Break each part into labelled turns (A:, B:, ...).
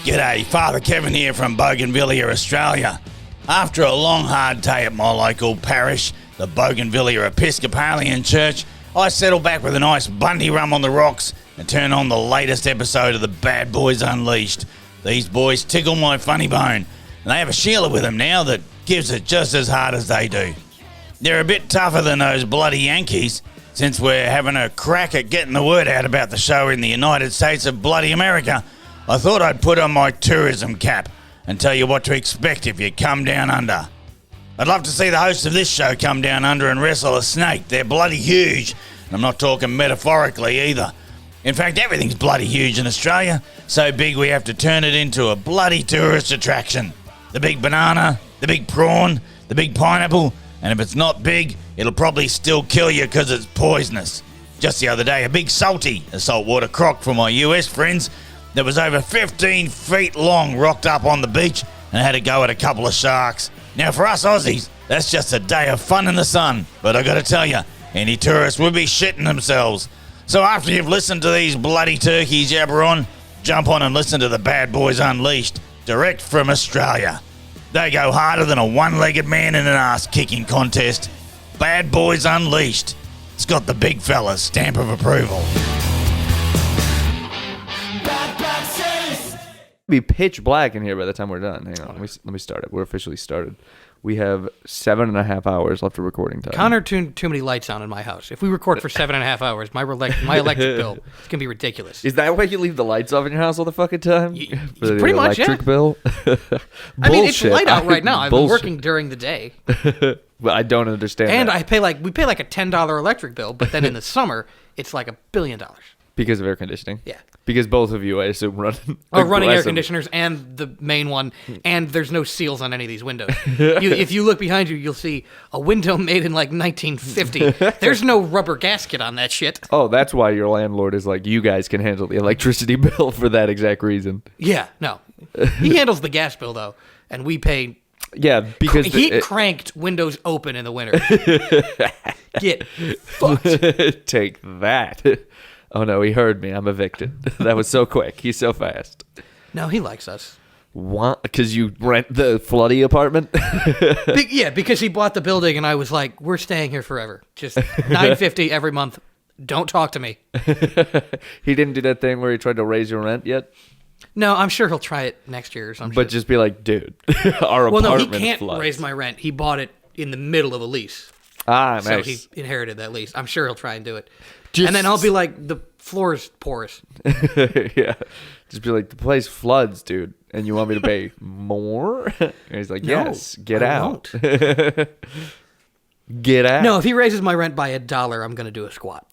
A: G'day, Father Kevin here from Bougainvillea, Australia. After a long, hard day at my local parish, the Bougainvillea Episcopalian Church, I settle back with a nice Bundy rum on the rocks and turn on the latest episode of the Bad Boys Unleashed. These boys tickle my funny bone, and they have a Sheila with them now that gives it just as hard as they do. They're a bit tougher than those bloody Yankees, since we're having a crack at getting the word out about the show in the United States of bloody America. I thought I'd put on my tourism cap and tell you what to expect if you come down under. I'd love to see the hosts of this show come down under and wrestle a snake. They're bloody huge, and I'm not talking metaphorically either. In fact, everything's bloody huge in Australia, so big we have to turn it into a bloody tourist attraction. The big banana, the big prawn, the big pineapple, and if it's not big, it'll probably still kill you because it's poisonous. Just the other day, a big salty, a saltwater croc for my US friends, that was over 15 feet long rocked up on the beach and had to go at a couple of sharks. Now for us Aussies, that's just a day of fun in the sun, but I gotta tell you, any tourists would be shitting themselves. So after you've listened to these bloody turkeys jabber on, jump on and listen to the Bad Boys Unleashed, direct from Australia. They go harder than a one-legged man in an ass-kicking contest. Bad Boys Unleashed. It's got the big fella's stamp of approval.
B: Be pitch black in here by the time we're done. Hang on, let me start it. We're officially started. We have 7.5 hours left of recording time.
C: Connor turned too many lights on in my house. If we record for 7.5 hours, my electric bill is gonna be ridiculous.
B: Is that why you leave the lights off in your house all the fucking time? For
C: pretty much,
B: electric bill?
C: I mean, it's light out right now. I've been
B: Bullshit.
C: working during the day.
B: Well, I don't understand.
C: And
B: that.
C: we pay like a $10 electric bill, but then in the summer it's like $1 billion.
B: Because of air conditioning.
C: Yeah.
B: Because both of you, I assume,
C: running air conditioners and the main one, and there's no seals on any of these windows. If you look behind you, you'll see a window made in like 1950. There's no rubber gasket on that shit.
B: Oh, that's why your landlord is like, you guys can handle the electricity bill for that exact reason.
C: Yeah, no. He handles the gas bill, though, and we pay...
B: Yeah, because...
C: Heat cranked, windows open in the winter. Get fucked.
B: Take that. Oh no, he heard me. I'm evicted. That was so quick. He's so fast.
C: No, he likes us.
B: What? Because you rent the floody apartment?
C: Yeah, because he bought the building, and I was like, "We're staying here forever. Just $9.50 every month. Don't talk to me."
B: He didn't do that thing where he tried to raise your rent yet?
C: No, I'm sure he'll try it next year or something.
B: But just be like, dude, our
C: well,
B: apartment
C: no, he can't
B: floods.
C: raise my rent. He bought it in the middle of a lease.
B: Ah,
C: so
B: nice.
C: he inherited that lease. I'm sure he'll try and do it. And then I'll be like, the floor's porous.
B: Yeah. Just be like, the place floods, dude. And you want me to pay more? And he's like, yes, get out. Get out.
C: No, if he raises my rent by $1, I'm going to do a squat.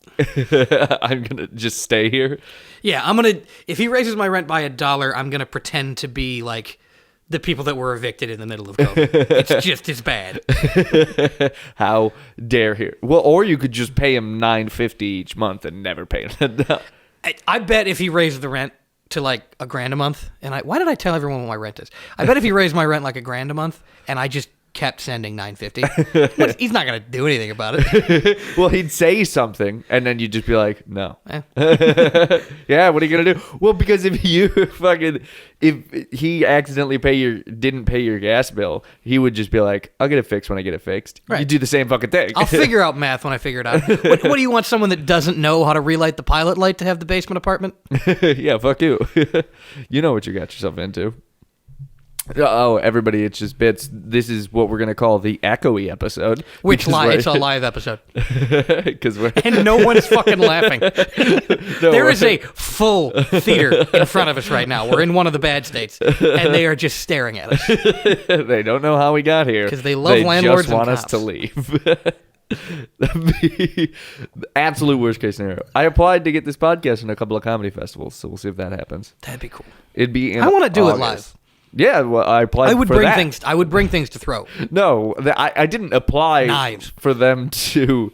B: I'm going to just stay here?
C: Yeah, if he raises my rent by $1, I'm going to pretend to be like the people that were evicted in the middle of COVID. It's just as bad.
B: How dare he? Well, or you could just pay him $9.50 each month and never pay him.
C: I bet if he raised the rent to like $1,000 a month, and why did I tell everyone what my rent is? I bet if he raised my rent like $1,000 a month, and I just kept sending $9.50, he's not gonna do anything about it.
B: Well, he'd say something, and then you'd just be like, "No." Yeah, what are you gonna do? Well, because if he accidentally didn't pay your gas bill, he would just be like, "I'll get it fixed when I get it fixed."
C: Right.
B: You do the same fucking thing.
C: I'll figure out math when I figure it out. What do you want? Someone that doesn't know how to relight the pilot light to have the basement apartment?
B: Yeah, fuck you. You know what you got yourself into. Oh, everybody, it's just bits. This is what we're going to call the echoey episode.
C: It's a live episode.
B: We're
C: and no one's fucking laughing. There is a full theater in front of us right now. We're in one of the bad states, and they are just staring at us.
B: They don't know how we got here.
C: Because they love landlords
B: just want
C: and
B: us to leave. That'd be the absolute worst case scenario. I applied to get this podcast in a couple of comedy festivals, so we'll see if that happens.
C: That'd be cool.
B: It'd be in
C: I want to do
B: August.
C: it live.
B: Yeah, well, I applied. I
C: would bring things to throw.
B: No, I didn't apply
C: Knives.
B: for them for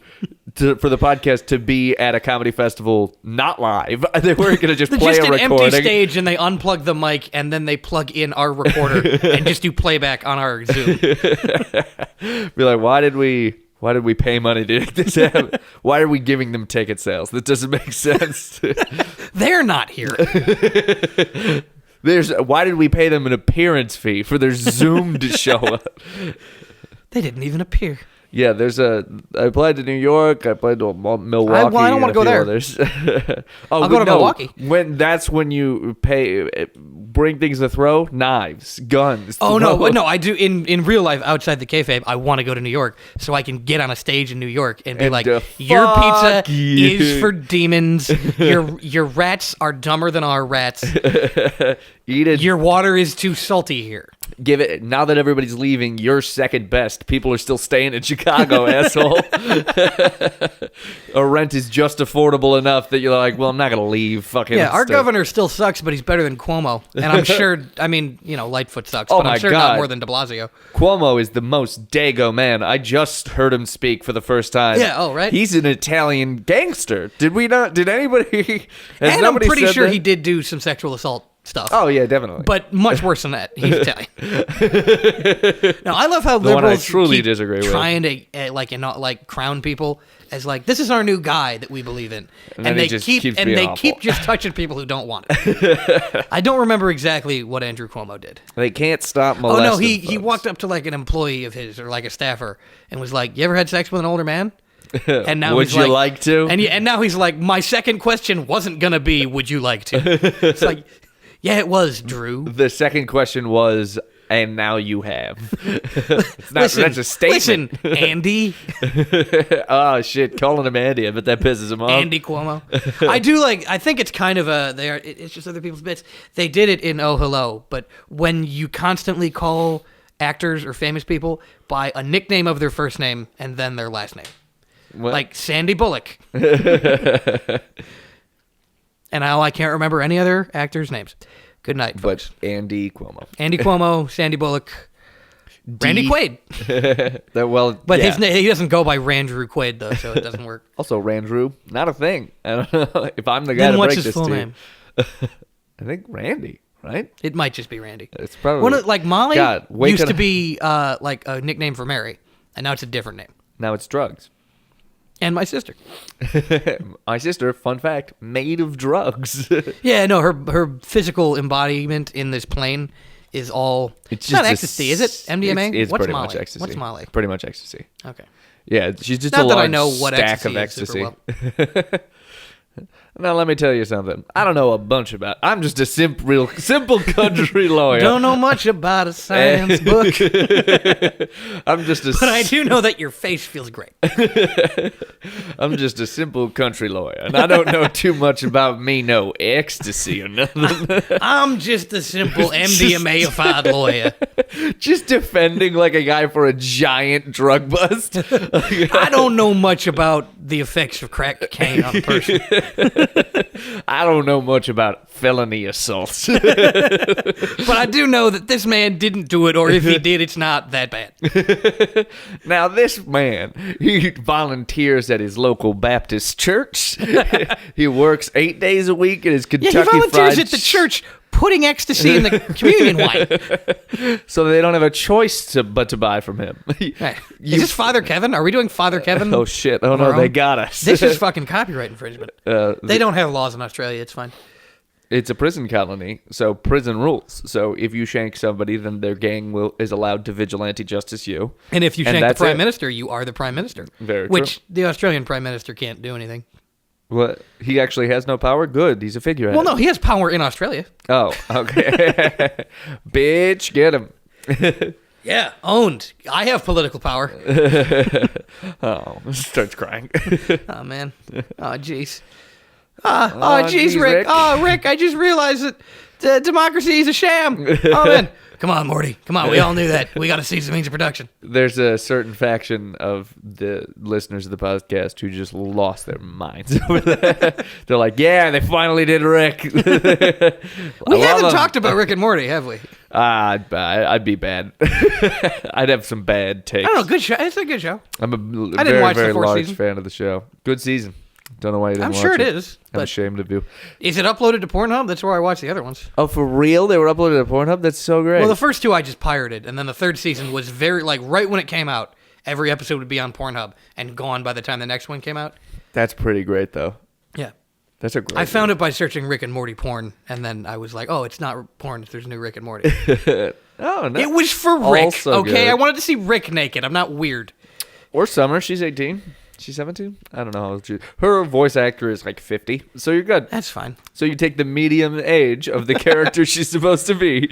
B: the podcast to be at a comedy festival, not live. They weren't going to just play
C: just
B: a
C: an
B: recording.
C: empty stage, and they unplug the mic, and then they plug in our recorder and just do playback on our Zoom.
B: Be like, why did we pay money to make this happen? Why are we giving them ticket sales? That doesn't make sense.
C: They're not here.
B: Why did we pay them an appearance fee for their Zoom to show up?
C: They didn't even appear.
B: Yeah, I applied to New York. I applied to Milwaukee.
C: I don't want to go there.
B: I'll
C: go to Milwaukee.
B: That's when you bring things to throw, knives, guns.
C: Oh no! I do in real life outside the kayfabe. I want to go to New York so I can get on a stage in New York and be like, "Your pizza is for demons. Your rats are dumber than our rats.
B: Eat it.
C: Your water is too salty here."
B: Give it. Now that everybody's leaving, you're second best. People are still staying in Chicago, asshole. Our rent is just affordable enough that you're like, well, I'm not gonna leave. Fucking
C: our governor still sucks, but he's better than Cuomo. And I'm sure. I mean, Lightfoot sucks, but I'm sure not more than De Blasio.
B: Cuomo is the most dago man. I just heard him speak for the first time.
C: Yeah. Oh, right.
B: He's an Italian gangster. Did we not? Did anybody?
C: And I'm pretty sure he did do some sexual assault stuff.
B: Oh yeah, definitely.
C: But much worse than that. He's Italian. Now I love how liberals keep trying to crown people as like, this is our new guy that we believe in, and they keep just touching people who don't want it. I don't remember exactly what Andrew Cuomo did.
B: They can't stop molesting.
C: Oh no, he walked up to like an employee of his or like a staffer and was like, "You ever had sex with an older man?" And now
B: would you like to?
C: And now he's like, "My second question wasn't gonna be, would you like to?" It's like, yeah, it was, Drew.
B: The second question was, and now you have. That's a statement.
C: Listen, Andy.
B: Oh shit, calling him Andy. I bet that pisses him off.
C: Andy Cuomo. I think it's kind of it's just other people's bits. They did it in Oh Hello, but when you constantly call actors or famous people by a nickname of their first name and then their last name.
B: What?
C: Like Sandy Bullock. And now I can't remember any other actors' names. Good night, folks.
B: But Andy Cuomo.
C: Andy Cuomo, Sandy Bullock, Randy Quaid. He doesn't go by Randrew Quaid, though, so it doesn't work.
B: Also, Randrew, not a thing. I don't know if I'm the guy to break this to. What's his full name? I think Randy, right?
C: It might just be Randy.
B: It's probably...
C: Molly used to be like a nickname for Mary, and now it's a different name.
B: Now it's drugs.
C: And my sister.
B: My sister, fun fact, made of drugs.
C: Yeah, no, her physical embodiment in this plane is all... It's not ecstasy, is it? MDMA?
B: It's
C: What's
B: pretty
C: Molly?
B: much ecstasy.
C: What's Molly?
B: Pretty much ecstasy.
C: Okay.
B: Yeah, she's just
C: not
B: a
C: that
B: large
C: I know what
B: stack of ecstasy. Now, let me tell you something. I don't know a bunch about... I'm just a simple country lawyer.
C: Don't know much about a science book.
B: I'm just a...
C: But I do know that your face feels great.
B: I'm just a simple country lawyer, and I don't know too much about no ecstasy or nothing.
C: I'm just a simple MDMA-ified lawyer.
B: Just defending like a guy for a giant drug bust.
C: I don't know much about the effects of crack cocaine on a person.
B: I don't know much about felony assault.
C: But I do know that this man didn't do it, or if he did, it's not that bad.
B: Now, this man, he volunteers at his local Baptist church. He works 8 days a week at his Kentucky Fried...
C: Yeah, he volunteers at the church putting ecstasy in the communion wine.
B: So they don't have a choice but to buy from him.
C: Right. Is this Father Kevin? Are we doing Father Kevin?
B: Oh, shit. Oh, no, they got us.
C: This is fucking copyright infringement. They don't have laws in Australia. It's fine.
B: It's a prison colony, so prison rules. So if you shank somebody, then their gang is allowed to vigilante justice you.
C: And if you shank the Prime Minister, you are the Prime Minister.
B: Very true.
C: Which the Australian Prime Minister can't do anything.
B: What? He actually has no power? Good. He's a figurehead.
C: Well, no, he has power in Australia.
B: Oh, okay. Bitch, get him.
C: Yeah, owned. I have political power.
B: Oh, starts crying.
C: Oh, man. Oh, jeez. Oh, jeez, Rick. Oh, Rick, I just realized that democracy is a sham. Oh, man. Come on, Morty. Come on. We all knew that. We got to see the means of production.
B: There's a certain faction of the listeners of the podcast who just lost their minds over that. They're like, yeah, they finally did Rick.
C: We haven't talked about Rick and Morty, have we?
B: I'd be bad. I'd have some bad takes.
C: I don't know. Good show. It's a good show.
B: I'm a very large fan of the show. Good season. Don't know why you didn't watch it.
C: I'm sure it is.
B: I'm ashamed of you.
C: Is it uploaded to Pornhub? That's where I watch the other ones.
B: Oh, for real? They were uploaded to Pornhub? That's so great.
C: Well, the first two I just pirated, and then the third season was very, right when it came out, every episode would be on Pornhub and gone by the time the next one came out.
B: That's pretty great, though.
C: Yeah.
B: That's a great
C: I found it by searching Rick and Morty porn, and then I was like, oh, it's not porn. There's new Rick and Morty.
B: Oh, no.
C: It was for Rick,
B: Also
C: okay?
B: good.
C: I wanted to see Rick naked. I'm not weird.
B: Or Summer. She's 18. She's 17. I don't know how old she is. Her voice actor is like 50, so you're good.
C: That's fine.
B: So you take the medium age of the character she's supposed to be.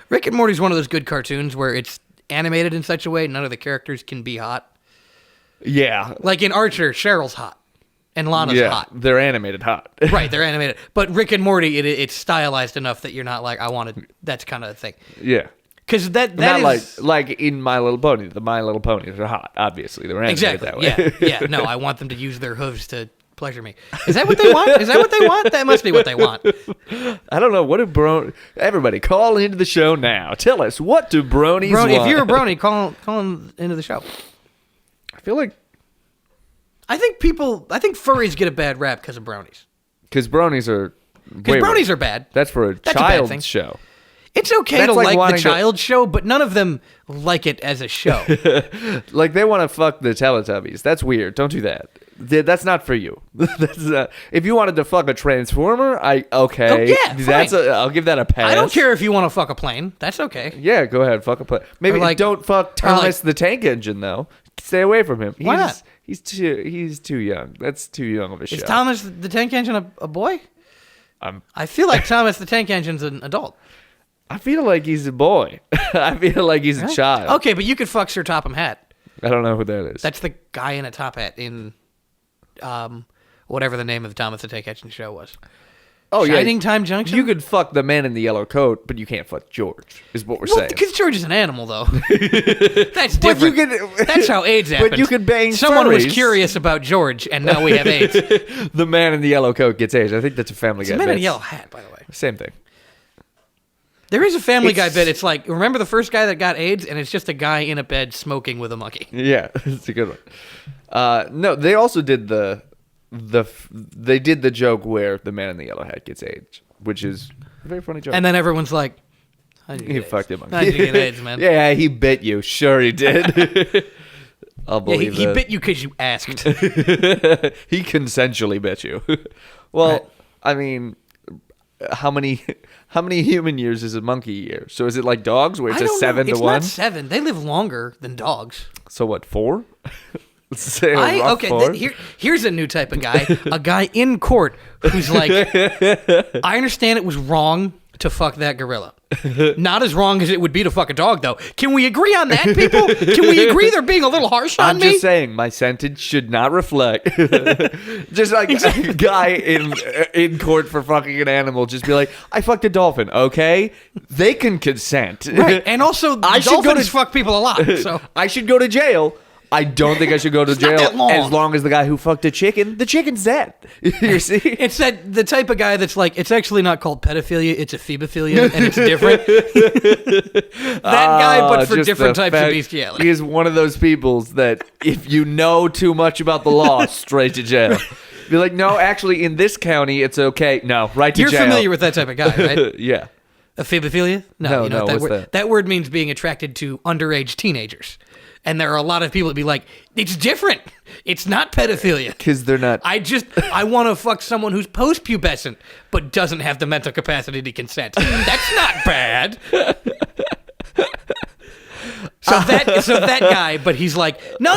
C: Rick and Morty's one of those good cartoons where it's animated in such a way none of the characters can be hot.
B: Yeah.
C: Like in Archer, Cheryl's hot. And Lana's hot.
B: They're animated hot.
C: Right, they're animated. But Rick and Morty, it's stylized enough that you're not like, I wanted, that's kind of a thing.
B: Yeah.
C: Because that
B: Not
C: is...
B: like in My Little Pony. The My Little Ponies are hot, obviously. They're animated
C: Exactly,
B: that way.
C: yeah. No, I want them to use their hooves to pleasure me. Is that what they want? Is that what they want? That must be what they want.
B: I don't know. What do Everybody, call into the show now. Tell us, what do bronies want?
C: If you're a brony, call into the show.
B: I feel like...
C: I think furries get a bad rap because of bronies.
B: Because bronies are...
C: Because bronies are bad.
B: That's for a
C: That's a bad thing.
B: child's show.
C: It's okay
B: That's
C: to
B: like
C: like
B: wanting
C: the
B: to-
C: child's show, but none of them like it as a show.
B: Like, they want to fuck the Teletubbies. That's weird. Don't do that. That's not for you. If you wanted to fuck a Transformer, okay.
C: Oh, yeah, fine.
B: I'll give that a pass.
C: I don't care if you want to fuck a plane. That's okay.
B: Yeah, go ahead. Fuck a plane. Maybe
C: Or like-
B: don't fuck
C: or
B: Thomas
C: like-
B: the Tank Engine, though. Stay away from him.
C: Why not?
B: He's too young. That's too young of a show.
C: Is Thomas the Tank Engine a boy?
B: I'm-
C: I feel like Thomas the Tank Engine's an adult.
B: I feel like he's a boy. I feel like he's a child.
C: Okay, but you could fuck Sir Topham Hatt.
B: I don't know who that is.
C: That's the guy in a top hat in whatever the name of the Thomas the Tank Engine show was.
B: Oh,
C: Shining Time Junction?
B: You could fuck the man in the yellow coat, but you can't fuck George, is what we're saying.
C: Because George is an animal, though. That's different. That's how AIDS happened.
B: But you could bang
C: Someone was
B: furries.
C: curious about George, and now we have AIDS.
B: The man in the yellow coat gets AIDS. I think that's a Family
C: It's
B: Guy
C: a man in a
B: bit.
C: yellow hat, by the way.
B: Same thing.
C: There is a Family Guy
B: It's-
C: bit. It's like, remember the first guy that got AIDS, and it's just a guy in a bed smoking with a monkey.
B: Yeah, it's a good one. No, they also did they did the joke where the man in the yellow hat gets AIDS, which is a very funny joke.
C: And then everyone's like, how'd you get
B: He
C: AIDS?
B: fucked him.
C: How'd you get AIDS, man?
B: Yeah, he bit you. Sure, he did. I'll
C: Yeah,
B: believe
C: he
B: that.
C: bit you because you asked.
B: He consensually bit you. Well,
C: Right.
B: I mean, how many human years is a monkey year? So is it like dogs where it's
C: I
B: a
C: don't
B: 7
C: know.
B: to 1?
C: It's not 7. They live longer than dogs.
B: So what, 4? Let's say a rough 4.
C: Here's a new type of guy. A guy in court who's like, I understand it was wrong to fuck that gorilla. Not as wrong as it would be to fuck a dog, though. Can we agree on that, people? Can we agree they're being a little harsh on
B: I'm
C: me?
B: just saying, my sentence should not reflect. Just like a guy in court for fucking an animal, just be like, I fucked a dolphin, okay? They can consent.
C: Right. And also,
B: I should go
C: dolphins
B: to-
C: fuck people a lot. So
B: I should go to jail. I don't think I should go to
C: It's not
B: jail
C: that long.
B: as long as the guy who fucked a chicken, the chicken's dead. You see?
C: it's the type of guy that's like, it's actually not called pedophilia, it's a phebophilia, and it's different. That guy, but for
B: Just
C: different
B: the
C: types of
B: fact
C: bestiality.
B: He is one of those peoples that if you know too much about the law, straight to jail. Be like, no, actually, in this county, it's okay. No, right to
C: You're
B: jail.
C: familiar with that type of guy, right?
B: Yeah.
C: A phebophilia?
B: No,
C: you know
B: no,
C: what
B: what's
C: word,
B: that?
C: that word means being attracted to underage teenagers. And there are a lot of people that be like, it's different. It's not pedophilia.
B: Because they're not.
C: I want to fuck someone who's post-pubescent, but doesn't have the mental capacity to consent. That's not bad. So that guy, but he's like, no.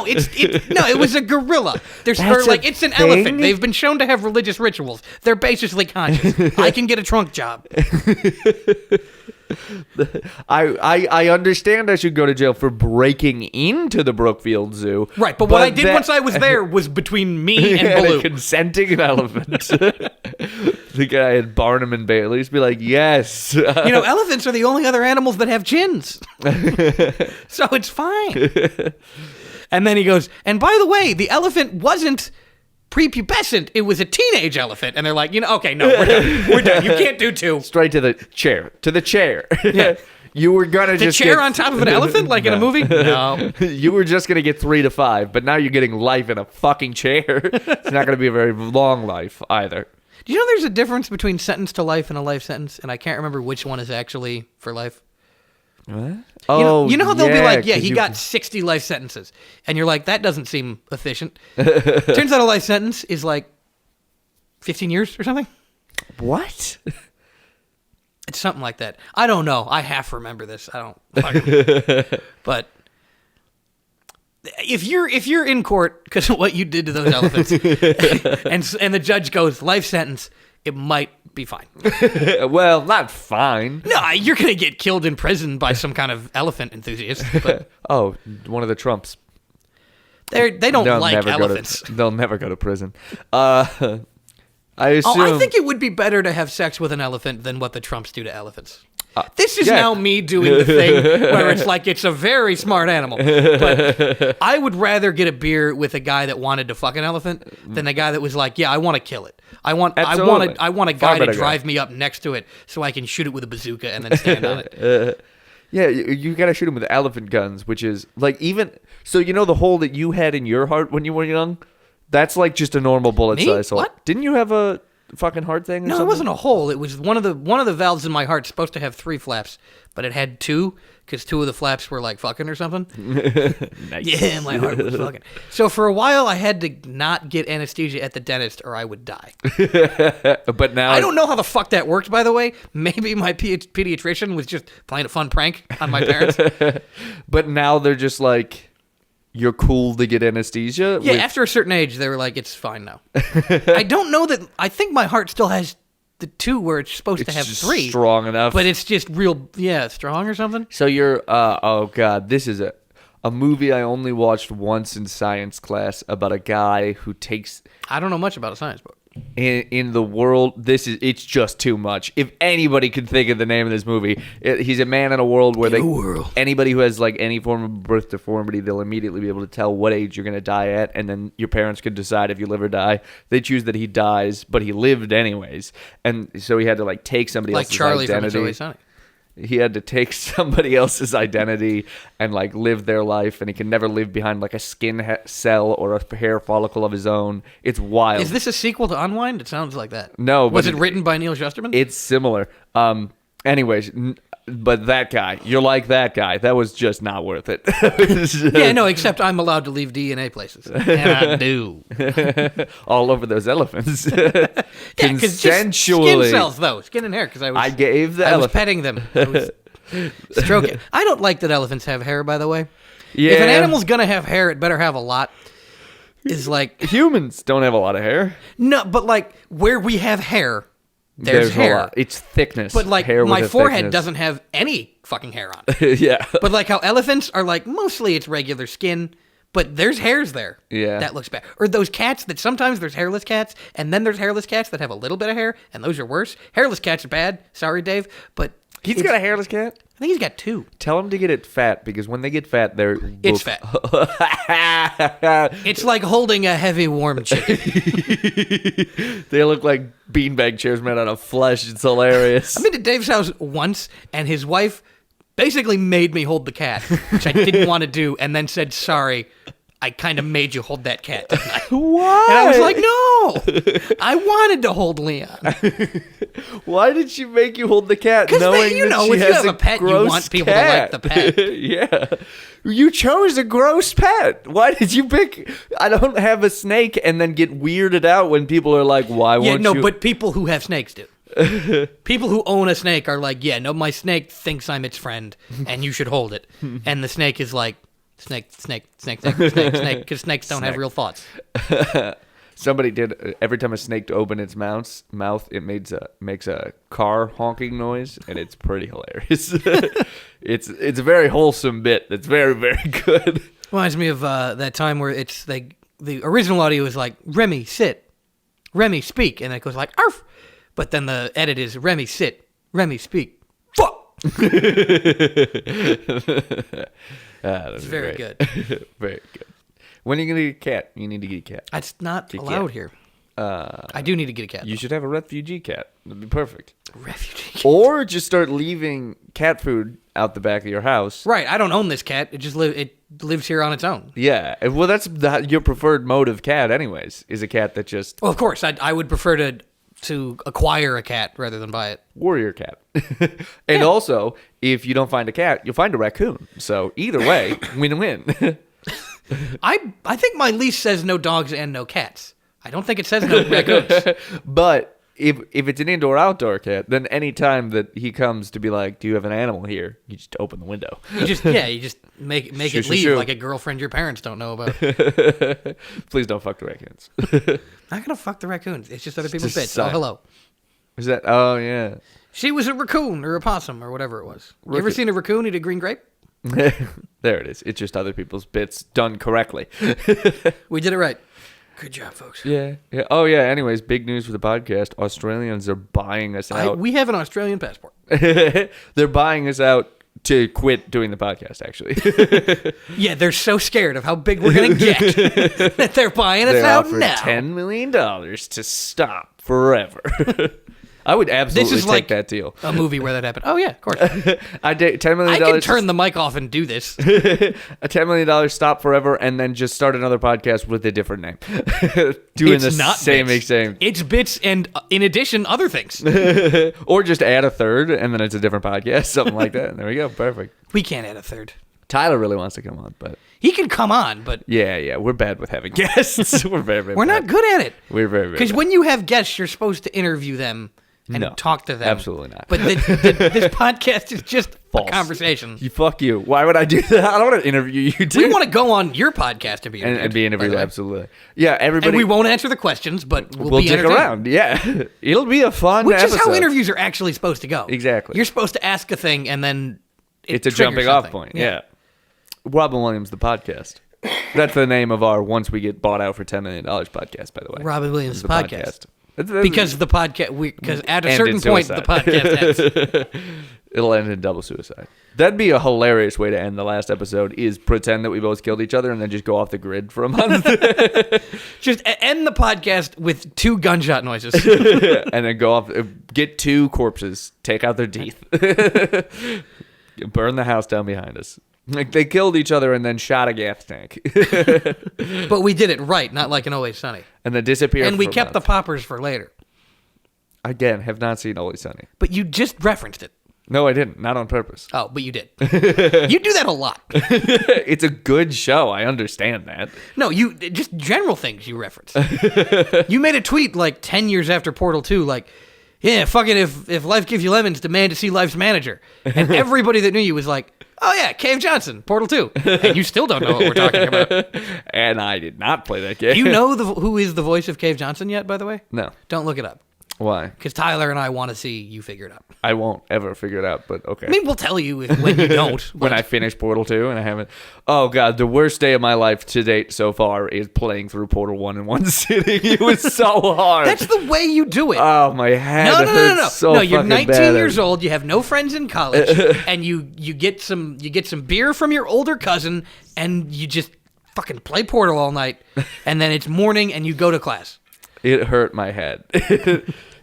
C: It was a gorilla.
B: That's
C: It's an
B: thing?
C: elephant. They've been shown to have religious rituals. They're basically conscious. I can get a trunk job.
B: I understand I should go to jail for breaking into the Brookfield Zoo.
C: Right, but what I did once I was there was between me and
B: and
C: Baloo.
B: a consenting elephant. The guy at Barnum and Bailey's be like, yes.
C: You know, elephants are the only other animals that have chins. So it's fine. And then he goes, and by the way, the elephant wasn't prepubescent. It was a teenage elephant. And they're like, okay, no, we're done. We're done. You can't do 2.
B: Straight to the chair. To the chair.
C: Yeah.
B: You were gonna
C: The
B: just
C: chair
B: get,
C: on top of an elephant, like in a movie? No.
B: You were just gonna get 3 to 5, but now you're getting life in a fucking chair. It's not gonna be a very long life either.
C: Do you know there's a difference between sentence to life and a life sentence? And I can't remember which one is actually for life.
B: What?
C: You know how they'll be like, yeah,
B: 'cause
C: he
B: you-
C: got 60 life sentences. And you're like, that doesn't seem efficient. Turns out a life sentence is like 15 years or something.
B: What?
C: It's something like that. I don't know. I half remember this. I don't fucking but if you're in court because of what you did to those elephants and the judge goes life sentence, it might be fine.
B: Well, not fine.
C: No, you're going to get killed in prison by some kind of elephant enthusiast. But
B: Oh, one of the Trumps.
C: they don't like elephants.
B: They'll never go to prison. I assume.
C: I think it would be better to have sex with an elephant than what the Trumps do to elephants. This is now me doing the thing where it's like it's a very smart animal. But I would rather get a beer with a guy that wanted to fuck an elephant than a guy that was like, yeah, I want to kill it. I want a guy to drive me up next to it so I can shoot it with a bazooka and then stand on it.
B: Yeah, you gotta shoot them with elephant guns, which is like so the hole that you had in your heart when you were young, that's like just a normal bullet size hole.
C: What?
B: Didn't you have a fucking heart thing? Or
C: No,
B: something?
C: it wasn't a hole. It was one of the valves in my heart supposed to have 3 flaps, but it had 2 because 2 of the flaps were like fucking or something.
B: Nice.
C: Yeah, my heart was fucking. So for a while, I had to not get anesthesia at the dentist or I would die.
B: But now
C: I don't know how the fuck that worked, by the way. Maybe my pediatrician was just playing a fun prank on my parents.
B: But now they're just like, you're cool to get anesthesia?
C: Yeah, after a certain age, they were like, it's fine now. I don't know that. I think my heart still has the 2 where it's supposed to have
B: just
C: 3.
B: strong enough.
C: But it's just real, strong or something.
B: So you're, oh God, this is a movie I only watched once in science class about a guy who takes...
C: I don't know much about a science book.
B: In the world, it's just too much. If anybody could think of the name of this movie, he's a man in a world where anybody who has like any form of birth deformity, they'll immediately be able to tell what age you're going to die at, and then your parents could decide if you live or die. They choose that he dies, but he lived anyways, and so he had to like take somebody else's
C: Charlie
B: identity.
C: from It's Always Sunny.
B: He had to take somebody else's identity and like live their life, and he can never live behind like a skin cell or a hair follicle of his own. It's wild.
C: Is this a sequel to Unwind? It sounds like that.
B: No,
C: was it written by Neil Shusterman?
B: It's similar. Anyways, but that guy, you're like that guy. That was just not worth it.
C: Yeah, no, except I'm allowed to leave DNA places, and I do.
B: All over those elephants.
C: Yeah, because skin cells, though, skin and hair. Because I
B: gave the
C: I was
B: elephant.
C: petting them. I was stroking. I don't like that elephants have hair. By the way,
B: Yeah.
C: if an animal's gonna have hair, it better have a lot. Is like
B: Humans don't have a lot of hair.
C: no, but like where we have hair, there's
B: a
C: hair.
B: lot. It's thickness.
C: But like
B: hair
C: my
B: with a
C: forehead
B: thickness.
C: doesn't have any fucking hair on it.
B: Yeah.
C: But like how elephants are like mostly it's regular skin, but there's hairs there.
B: Yeah.
C: That looks bad. Or those cats that sometimes there's hairless cats, and then there's hairless cats that have a little bit of hair, and those are worse. Hairless cats are bad. Sorry, Dave, but
B: He's got a hairless cat?
C: I think he's got 2.
B: Tell him to get it fat, because when they get fat, they're...
C: It's fat. It's like holding a heavy warm chicken.
B: They look like beanbag chairs made out of flesh. It's hilarious.
C: I've been to Dave's house once, and his wife basically made me hold the cat, which I didn't want to do, and then said, sorry, I kind of made you hold that cat, didn't I?
B: Why?
C: And I was like, no, I wanted to hold Leon.
B: Why did she make you hold the cat, knowing
C: you
B: that
C: know,
B: she
C: if you
B: has
C: have a pet, you
B: gross
C: want people
B: cat?
C: to like the pet.
B: Yeah. You chose a gross pet. Why did you pick... I don't have a snake and then get weirded out when people are like, why won't you...
C: But people who have snakes do. People who own a snake are like, yeah, no, my snake thinks I'm its friend, and you should hold it. And the snake is like, snake, because snakes don't have real thoughts.
B: Somebody did. Every time a snake opened its mouth, it makes a car honking noise, and it's pretty hilarious. It's a very wholesome bit. That's very, very good.
C: Reminds me of that time where the original audio is like, Remy, sit. Remy, speak. And it goes like, arf. But then the edit is, Remy, sit. Remy, speak. Fuck.
B: That's
C: very good.
B: Very good. When are you going to get a cat? You need to get a cat.
C: It's not allowed here. I do need to get a cat.
B: You should have a refugee cat. That'd be perfect.
C: Refugee cat.
B: Or just start leaving cat food out the back of your house.
C: Right. I don't own this cat. It just lives here on its own.
B: Yeah. Well, that's your preferred mode of cat anyways, is a cat that just...
C: Well, of course. I would prefer to acquire a cat rather than buy it.
B: Warrior cat. And also, if you don't find a cat, you'll find a raccoon. So either way, win-win.
C: I think my lease says no dogs and no cats. I don't think it says no raccoons.
B: But if it's an indoor-outdoor cat, then any time that he comes to be like, do you have an animal here? You just open the window.
C: You just make
B: Shoo,
C: it
B: shoo,
C: leave
B: shoo.
C: like a girlfriend your parents don't know about.
B: Please don't fuck the raccoons.
C: Not gonna fuck the raccoons. It's just other people's
B: just
C: bits.
B: sign.
C: Oh, hello.
B: Is that? Oh, yeah.
C: She was a raccoon or a possum or whatever it was. You ever
B: Raccoon.
C: seen a raccoon eat a green grape?
B: There it is. It's just other people's bits done correctly.
C: We did it right. Good job, folks.
B: Yeah. Oh, yeah. Anyways, big news for the podcast. Australians are buying us out.
C: We have an Australian passport.
B: They're buying us out to quit doing the podcast, actually.
C: Yeah, they're so scared of how big we're going to get that they're buying us
B: They
C: out
B: offered
C: now.
B: $10 million to stop forever. I would absolutely
C: This is
B: take
C: like
B: that deal.
C: a movie where that happened. Oh, yeah, of course.
B: $10 million.
C: I can turn the mic off and do this.
B: a $10 million stop forever and then just start another podcast with a different name. Doing
C: It's
B: the
C: not
B: same
C: bits.
B: exact.
C: It's bits and, in addition, other things.
B: Or just add a third and then it's a different podcast. Something like that. There we go. Perfect.
C: We can't add a third.
B: Tyler really wants to come on, but
C: He can come on, but
B: yeah, we're bad with having guests. We're very
C: we're
B: bad.
C: not good at it.
B: We're very
C: Because
B: bad.
C: when you have guests, you're supposed to interview them and
B: No,
C: talk to them.
B: absolutely not.
C: But this podcast is just
B: False.
C: a conversation.
B: Fuck you. Why would I do that? I don't want to interview you, dude.
C: We want to go on your podcast to be interviewed.
B: and be
C: by
B: interviewed,
C: the way.
B: absolutely. Yeah, everybody.
C: And we won't answer the questions, but we'll be
B: stick
C: entertained.
B: around. Yeah, it'll be a fun
C: Which
B: episode.
C: is how interviews are actually supposed to go.
B: Exactly.
C: You're supposed to ask a thing, and then
B: It's a
C: triggers
B: jumping off
C: something.
B: point. Yeah. Robin Williams, the podcast. That's the name of our once we get bought out for $10 million podcast, by the way.
C: Robin Williams'
B: The
C: podcast.
B: That's-
C: Because the podcast, because at a
B: End
C: certain
B: in
C: point, the
B: suicide.
C: podcast ends.
B: It'll end in double suicide. That'd be a hilarious way to end the last episode, is pretend that we both killed each other and then just go off the grid for a month.
C: Just end the podcast with 2 gunshot noises.
B: And then go off, get 2 corpses, take out their teeth. Burn the house down behind us. Like, they killed each other and then shot a gas tank.
C: But we did it right, not like in Always Sunny.
B: And then disappeared
C: And we
B: for a
C: kept the
B: month.
C: poppers for later.
B: Again, have not seen Always Sunny.
C: But you just referenced it.
B: No, I didn't. Not on purpose.
C: Oh, but you did. You do that a lot.
B: It's a good show. I understand that.
C: No, you just general things you reference. You made a tweet like 10 years after Portal 2, like, yeah, fucking if life gives you lemons, demand to see life's manager. And everybody that knew you was like, oh yeah, Cave Johnson, Portal 2. And you still don't know what we're talking about.
B: And I did not play that game.
C: Do you know who is the voice of Cave Johnson yet, by the way?
B: No.
C: Don't look it up.
B: Why?
C: Because Tyler and I want to see you figure it out.
B: I won't ever figure it out, but okay.
C: I mean, we'll tell you when you don't.
B: When I finish Portal 2 and I haven't. Oh, God. The worst day of my life to date so far is playing through Portal 1 in one sitting. It was so hard.
C: That's the way you do it.
B: Oh, my head
C: No.
B: hurts so
C: No, you're
B: fucking
C: 19
B: bad.
C: years old. You have no friends in college, and you get some beer from your older cousin, and you just fucking play Portal all night, and then it's morning, and you go to class.
B: It hurt my head.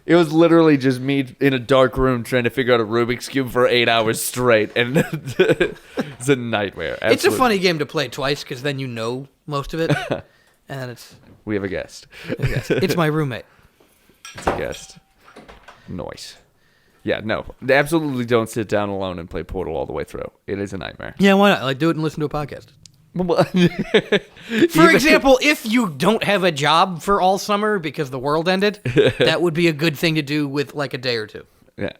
B: It was literally just me in a dark room trying to figure out a Rubik's Cube for 8 hours straight, and it's a nightmare.
C: It's a
B: Absolutely.
C: funny game to play twice because then you know most of it, and then it's
B: We have a guest.
C: it's my roommate.
B: It's a guest. Noise. Yeah, no. Absolutely don't sit down alone and play Portal all the way through. It is a nightmare.
C: Yeah, why not? Like, do it and listen to a podcast. For
B: For
C: example, if you don't have a job for all summer because the world ended, that would be a good thing to do with like a day or 2.
B: Yeah,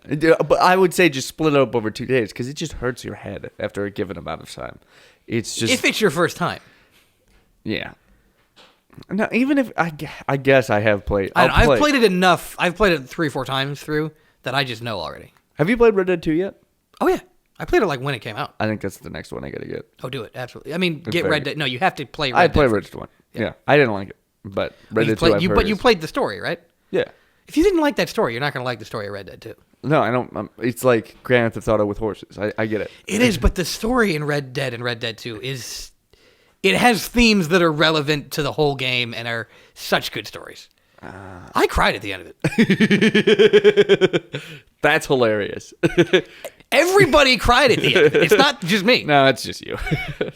B: but I would say just split it up over 2 days because it just hurts your head after a given amount of time. It's just
C: If it's your first time.
B: yeah. No, even if I guess I have played.
C: I've played it enough. I've played it 3 or 4 times through that I just know already.
B: Have you played Red Dead 2 yet?
C: Oh yeah, I played it like when it came out.
B: I think that's the next one I gotta get.
C: Oh, do it absolutely. I mean, get
B: very
C: Red
B: good.
C: Dead. No, you have to play Red
B: I
C: Dead.
B: played
C: first.
B: Red Dead 1. Yeah, I didn't like it, but Red Dead 2 I've heard
C: But you
B: is-
C: played the story, right?
B: Yeah.
C: If you didn't like that story, you're not going to like the story of Red Dead 2.
B: No, I don't. It's like Grand Theft Auto with horses. I get it.
C: It is, but the story in Red Dead and Red Dead 2 is... It has themes that are relevant to the whole game and are such good stories. I cried at the end of it.
B: That's hilarious.
C: Everybody cried at the end of it. It's not just me.
B: No, it's just you.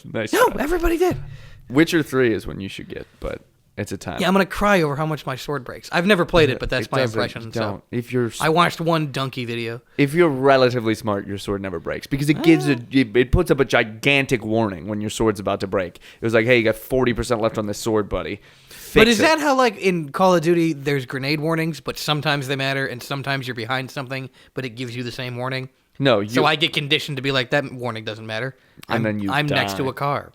B: Nice.
C: No,
B: job.
C: everybody did.
B: Witcher 3 is when you should get, but it's a time.
C: Yeah, I'm going to cry over how much my sword breaks. I've never played it, but that's
B: It
C: my
B: doesn't-
C: impression. So.
B: Don't. If you're
C: I watched one donkey video.
B: if you're relatively smart, your sword never breaks because it gives it puts up a gigantic warning when your sword's about to break. It was like, hey, you got 40% left on this sword, buddy. fix
C: But is
B: it.
C: that how, like, in Call of Duty, there's grenade warnings, but sometimes they matter, and sometimes you're behind something, but it gives you the same warning?
B: No,
C: So I get conditioned to be like, that warning doesn't matter.
B: And then you
C: I'm next to
B: die.
C: a car.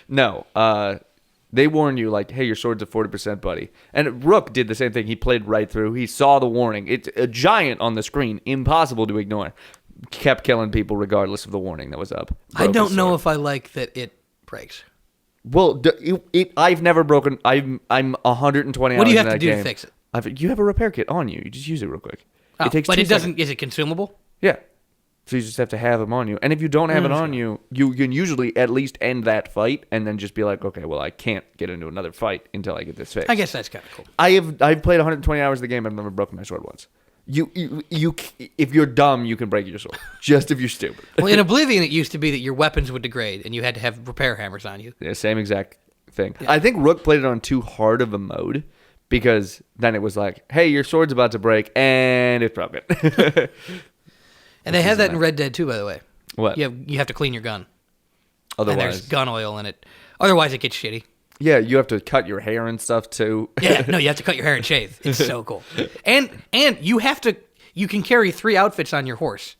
B: No, they warn you like, hey, your sword's at 40%, buddy. And Rook did the same thing. He played right through. He saw the warning. It's a giant on the screen, impossible to ignore. Kept killing people regardless of the warning that was up.
C: I
B: Broke
C: don't
B: his
C: know
B: sword.
C: if I like that it breaks.
B: Well, I've never broken. I'm 120 hours.
C: What do you
B: in
C: have to
B: that
C: do to
B: game.
C: fix it?
B: You have a repair kit on you. You just use it real quick.
C: Oh,
B: It takes.
C: but
B: 2
C: it doesn't.
B: seconds.
C: Is it consumable?
B: Yeah. So you just have to have them on you. And if you don't have it on you, you can usually at least end that fight and then just be like, okay, well, I can't get into another fight until I get this fixed.
C: I guess that's kind of cool.
B: I've played 120 hours of the game. I've never broken my sword once. You if you're dumb, you can break your sword. Just if you're stupid.
C: Well, in Oblivion, it used to be that your weapons would degrade, and you had to have repair hammers on you.
B: Yeah, same exact thing. I think Rook played it on too hard of a mode because then it was like, hey, your sword's about to break, and it's broken.
C: And they have that in Red Dead too, by the way.
B: What?
C: You have to clean your gun. And there's
B: Otherwise,
C: gun oil in it. Otherwise, it gets shitty.
B: yeah, you have to cut your hair and stuff too.
C: Yeah, no, you have to cut your hair and shave. It's so cool. And you have to. You can carry 3 outfits on your horse,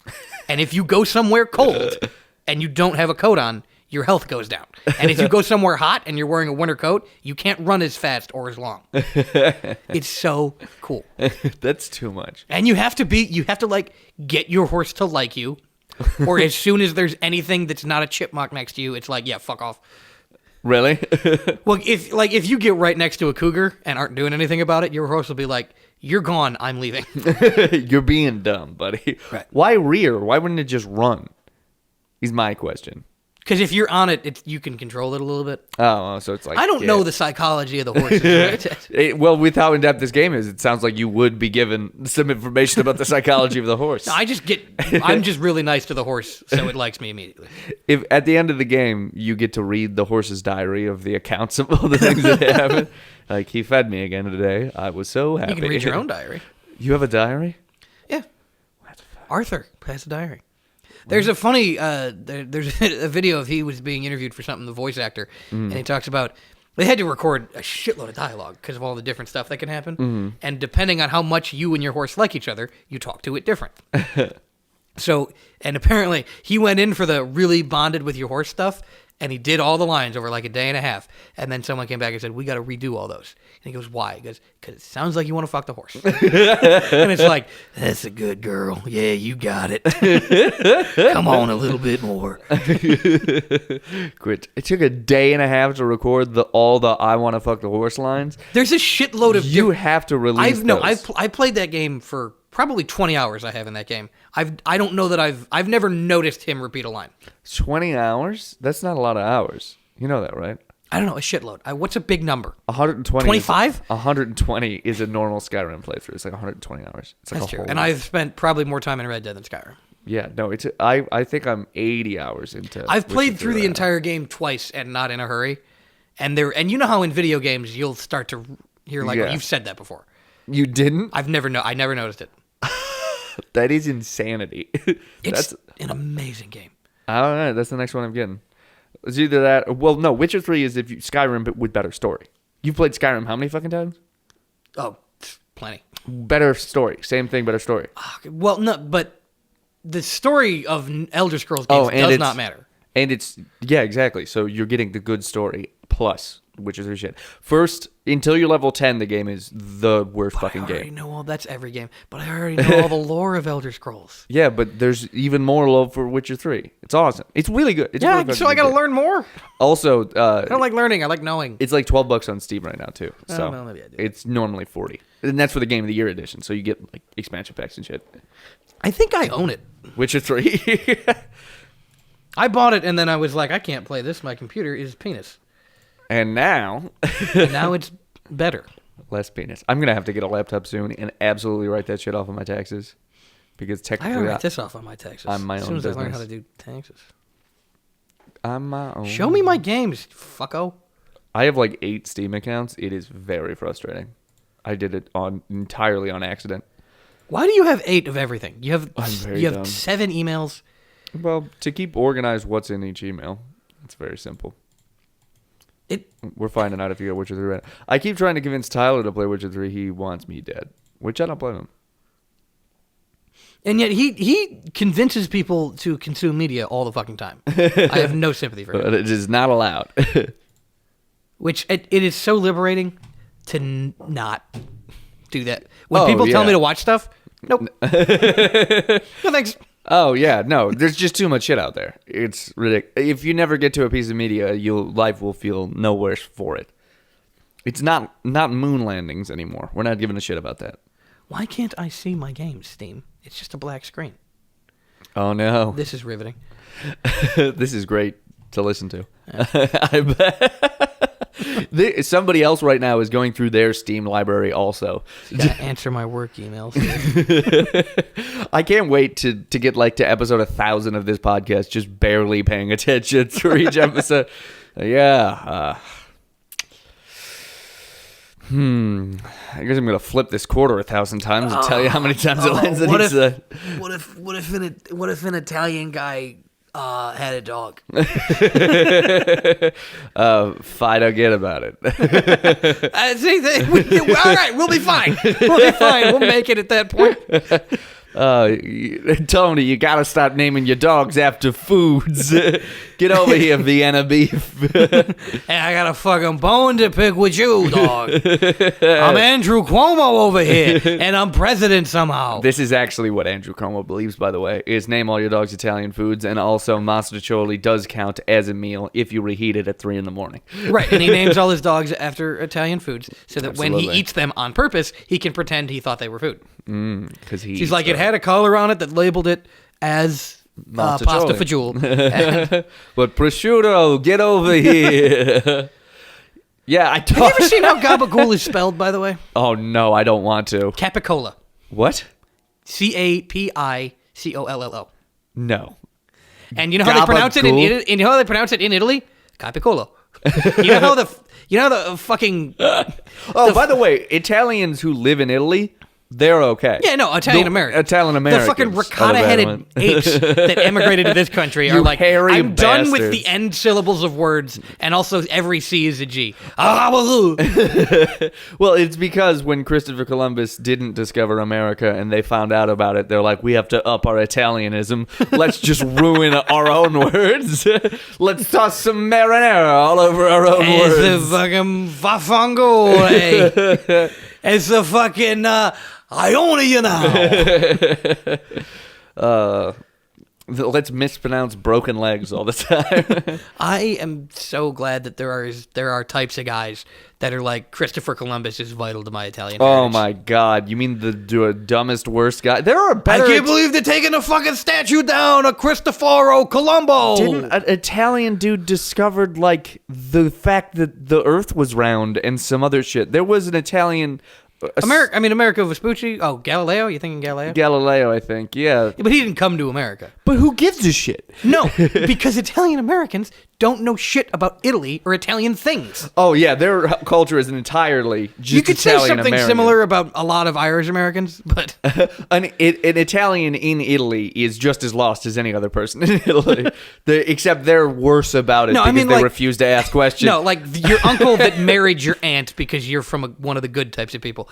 C: and if you go somewhere cold and you don't have a coat on, your health goes down. And if you go somewhere hot and you're wearing a winter coat, you can't run as fast or as long. It's so cool.
B: That's too much.
C: And you have to like get your horse to like you, or as soon as there's anything that's not a chipmunk next to you, it's like, yeah, fuck off.
B: Really?
C: Well, if you get right next to a cougar and aren't doing anything about it, your horse will be like, you're gone, I'm leaving.
B: You're being dumb, buddy.
C: Right.
B: Why rear? Why wouldn't it just run? Is my question.
C: Because if you're on it, you can control it a little bit.
B: Oh, so it's like
C: I don't know the psychology of the horses.
B: Well, with how in depth this game is, it sounds like you would be given some information about the psychology of the horse.
C: I'm just really nice to the horse, so it likes me immediately.
B: If at the end of the game you get to read the horse's diary of the accounts of all the things that happened, like he fed me again today, I was so happy.
C: You can read your own diary.
B: You have a diary?
C: Yeah. Arthur has a diary. There's a funny, there's a video of he was being interviewed for something, the voice actor, and he talks about they had to record a shitload of dialogue because of all the different stuff that can happen. And depending on how much you and your horse like each other, you talk to it different. So, and apparently he went in for the really bonded with your horse stuff, and he did all the lines over like a day and a half. And then someone came back and said, we got to redo all those. And he goes, why? He goes, because it sounds like you want to fuck the horse. And it's like, that's a good girl. Yeah, you got it. Come on a little bit more.
B: Quit. It took a day and a half to record all the I want to fuck the horse lines.
C: There's a shitload of...
B: You have to release those.
C: I played that game for probably 20 hours I have in that game. I don't know that I've never noticed him repeat a line.
B: 20 hours? That's not a lot of hours. You know that, right?
C: I don't know, a shitload. What's a big number?
B: 120.
C: 25?
B: 120 is a normal Skyrim playthrough. It's like 120 hours. It's like
C: That's
B: a
C: true.
B: whole
C: And
B: week.
C: I've spent probably more time in Red Dead than Skyrim.
B: Yeah, no, I think I'm 80 hours into
C: I've played
B: Witcher
C: through
B: 3
C: the
B: right now.
C: entire game twice and not in a hurry. And you know how in video games you'll start to hear like,
B: Yeah.
C: oh, you've said that before.
B: You didn't?
C: I never noticed it.
B: That is insanity.
C: It's an amazing game.
B: I don't know. That's the next one I'm getting. It's either that. Well, no. Witcher 3 is Skyrim, but with better story. You've played Skyrim how many fucking times?
C: Oh, plenty.
B: Better story. Same thing, better story.
C: Well, no, but the story of Elder Scrolls games does not matter.
B: And yeah, exactly. So you're getting the good story plus Witcher 3 shit. First, until you're level 10, the game is the worst fucking
C: I already
B: game.
C: know all that's every game, but I already know all the lore of Elder Scrolls.
B: Yeah, but there's even more love for Witcher 3. It's awesome. It's really good. It's really
C: So I gotta learn more.
B: Also,
C: I don't like learning. I like knowing.
B: it's like $12 on Steam right now too. So
C: well, maybe I do.
B: it's normally $40, and that's for the Game of the Year edition. So you get like expansion packs and shit.
C: I think I own it.
B: Witcher 3.
C: I bought it and then I was like, I can't play this. My computer is penis.
B: And now,
C: And now it's better.
B: less penis. I'm gonna have to get a laptop soon and absolutely write that shit off of my taxes, because
C: I
B: technically
C: gotta write this off on my taxes.
B: I'm my
C: as
B: own
C: soon as I learn how to
B: business.
C: do taxes.
B: I'm my own.
C: Show me my games, fucko.
B: I have like 8 Steam accounts. It is very frustrating. I did it entirely on accident.
C: Why do you have 8 of everything? You have
B: I'm very dumb.
C: 7 emails.
B: Well, to keep organized what's in each email. It's very simple. We're finding out if you got Witcher 3 right. I keep trying to convince Tyler to play Witcher 3. He wants me dead, which I don't blame him.
C: And yet he convinces people to consume media all the fucking time. I have no sympathy for him.
B: But it is not allowed.
C: Which it is so liberating to not do that. When people tell me to watch stuff, nope. No thanks.
B: Oh, yeah. No, there's just too much shit out there. It's ridiculous. If you never get to a piece of media, your life will feel no worse for it. It's not moon landings anymore. We're not giving a shit about that.
C: Why can't I see my games, Steam? It's just a black screen.
B: Oh, no.
C: This is riveting.
B: This is great to listen to. I bet. Somebody else right now is going through their Steam library also.
C: Gotta answer my work emails.
B: I can't wait to get to episode 1000 of this podcast, just barely paying attention for each episode. Yeah. I guess I'm gonna flip this quarter 1,000 times and tell you how many times it lands.
C: What if an Italian guy had a dog?
B: Fido, get about it.
C: All right, we'll be fine. We'll make it at that point.
B: Tony, you gotta stop naming your dogs after foods. Get over here, Vienna beef.
C: Hey, I got a fucking bone to pick with you, dog. I'm Andrew Cuomo over here, and I'm president somehow.
B: This is actually what Andrew Cuomo believes, by the way, is name all your dogs Italian foods, and also Mastricioli does count as a meal if you reheat it at 3 a.m.
C: Right, and he names all his dogs after Italian foods, so that when
B: Absolutely.
C: he eats them on purpose, he can pretend he thought they were food.
B: Because
C: She's like, it had a collar on it that labeled it as pasta fagioli.
B: But prosciutto, get over here. Yeah,
C: Have you ever seen how gabagool is spelled, by the way?
B: Oh, no, I don't want to.
C: Capicola.
B: What?
C: Capicollo.
B: No.
C: And you know how they pronounce it in
B: Gabagool?
C: you know how they pronounce it in Italy? Capicolo. You know the fucking
B: By the way, Italians who live in Italy, they're okay.
C: Yeah, no, Italian Americans.
B: Italian Americans.
C: The fucking ricotta-headed apes that immigrated to this country are like,
B: hairy
C: I'm done with
B: bastards.
C: the end syllables of words, and also every C is a G.
B: Well, it's because when Christopher Columbus didn't discover America and they found out about it, they're like, we have to up our Italianism. Let's just ruin our own words. Let's toss some marinara all over our own words.
C: It's the fucking vaffango. It's the fucking I own you now.
B: Let's mispronounce broken legs all the time.
C: I am so glad that there are types of guys that are like, Christopher Columbus is vital to my Italian heritage.
B: Oh my God! You mean the dumbest, worst guy? There are better.
C: I can't believe they're taking the fucking statue down of Cristoforo Colombo.
B: Didn't an Italian dude discovered the fact that the Earth was round and some other shit? There was an Italian.
C: America Vespucci. Oh, Galileo? You thinking Galileo?
B: Galileo, I think. Yeah.
C: But he didn't come to America.
B: But who gives a shit?
C: No, because Italian Americans don't know shit about Italy or Italian things.
B: Oh yeah, their culture is entirely just
C: You could say
B: Italian
C: something
B: American.
C: similar about a lot of Irish Americans, but
B: An Italian in Italy is just as lost as any other person in Italy, except they're worse about it because they refuse to ask questions.
C: No, like your uncle that married your aunt because you're from one of the good types of people.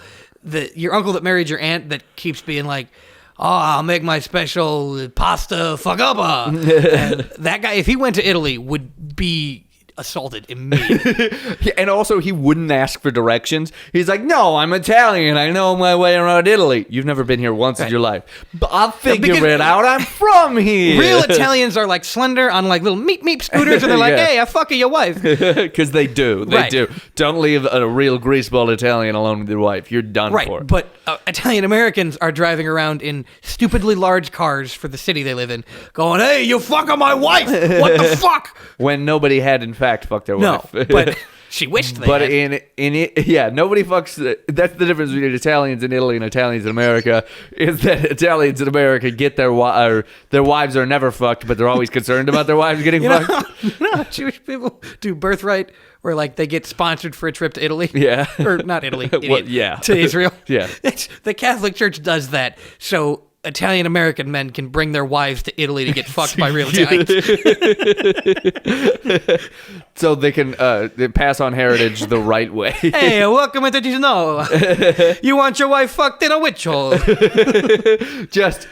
C: Your uncle that married your aunt that keeps being like, oh, I'll make my special pasta fagaba. And that guy, if he went to Italy, would be assaulted immediately.
B: And also, he wouldn't ask for directions. He's like, no, I'm Italian. I know my way around Italy. You've never been here once in your life. But I'll figure it out. I'm from here.
C: Real Italians are like slender on like little meep scooters, and they're like, hey, I fuck your wife.
B: Because they do. They do. Don't leave a real greaseball Italian alone with your wife. You're done for.
C: Right, but Italian Americans are driving around in stupidly large cars for the city they live in, going, hey, you fucking my wife. What the fuck?
B: When nobody had, in fact, fucked their wife.
C: No, but she wished they
B: But
C: had.
B: nobody fucks. That's the difference between Italians in Italy and Italians in America. Is that Italians in America get their wives are never fucked, but they're always concerned about their wives getting fucked.
C: You know how Jewish people do birthright, where like they get sponsored for a trip to Italy?
B: Yeah.
C: Or not Italy,
B: Well, yeah.
C: to Israel.
B: Yeah.
C: The Catholic Church does that. So Italian American men can bring their wives to Italy to get fucked by real Italians.
B: So they can they pass on heritage the right way.
C: Hey, welcome to Gisno. You want your wife fucked in a witch hole?
B: just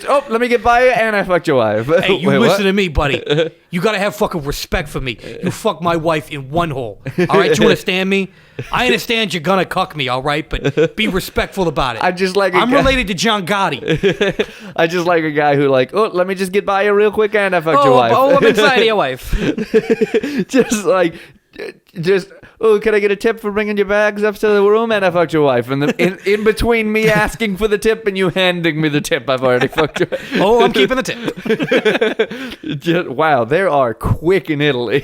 B: let me get by you and I fucked your wife.
C: Hey, you
B: Wait,
C: listen
B: what?
C: to me, buddy. You gotta have fucking respect for me. You fuck my wife in one hole. All right, you understand me? I understand you're gonna cuck me, all right, but be respectful about it.
B: I just like
C: I'm related to John Gotti.
B: I just like a guy who like, oh, let me just get by you real quick and I fucked your wife.
C: Oh, I'm inside of your wife.
B: Oh, can I get a tip for bringing your bags up to the room and I fucked your wife? And in between me asking for the tip and you handing me the tip, I've already fucked your wife.
C: Oh, I'm keeping the tip.
B: Wow, they are quick in Italy.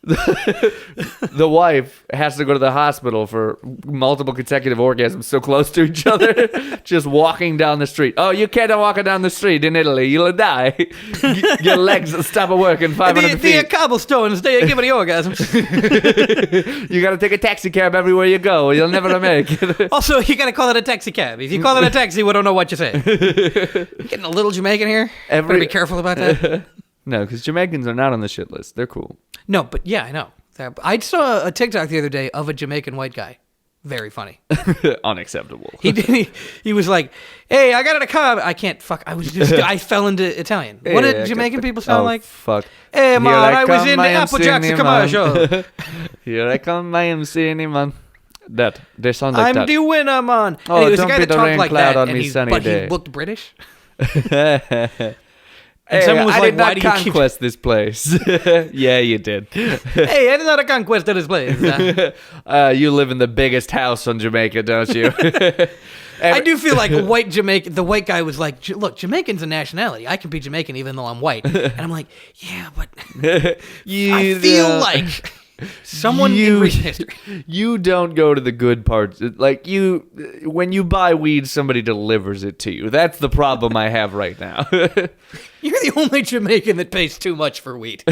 B: The wife has to go to the hospital for multiple consecutive orgasms so close to each other, just walking down the street. Oh, you can't walk down the street in Italy. You'll die. Your legs stop working 500 feet.
C: The cobblestones, they give me the orgasms.
B: You got to take a taxi cab everywhere you go. You'll never make it.
C: Also, you got to call it a taxi cab. If you call it a taxi, we don't know what you're saying. Getting a little Jamaican here. Gotta be careful about that.
B: No, because Jamaicans are not on the shit list. They're cool.
C: No, but yeah, I know. I saw a TikTok the other day of a Jamaican white guy. Very funny.
B: Unacceptable.
C: He was like, "Hey, I got in a car. I can't fuck. I fell into Italian. What did Jamaican people sound like?
B: Fuck.
C: Hey man, I was in the Apple Jacks commercial.
B: Here I come, I am seeing him, man. That they sound like
C: I'm
B: that.
C: the winner, man.
B: Oh,
C: and it was a
B: don't
C: guy
B: be
C: that
B: the
C: talked
B: rain
C: like
B: cloud
C: that,
B: on
C: and
B: me sunny day.
C: he looked British.
B: Hey,
C: someone was
B: I
C: like,
B: did not
C: "Why do you keep-"
B: conquest this place. Yeah, you did.
C: Hey, I did not conquest of this place.
B: You live in the biggest house on Jamaica, don't you?
C: I do feel like the white guy was like, "Look, Jamaican's a nationality. I can be Jamaican even though I'm white." And I'm like, "Yeah, but I feel like someone in recent history."
B: You don't go to the good parts. Like when you buy weed, somebody delivers it to you. That's the problem I have right now.
C: You're the only Jamaican that pays too much for weed.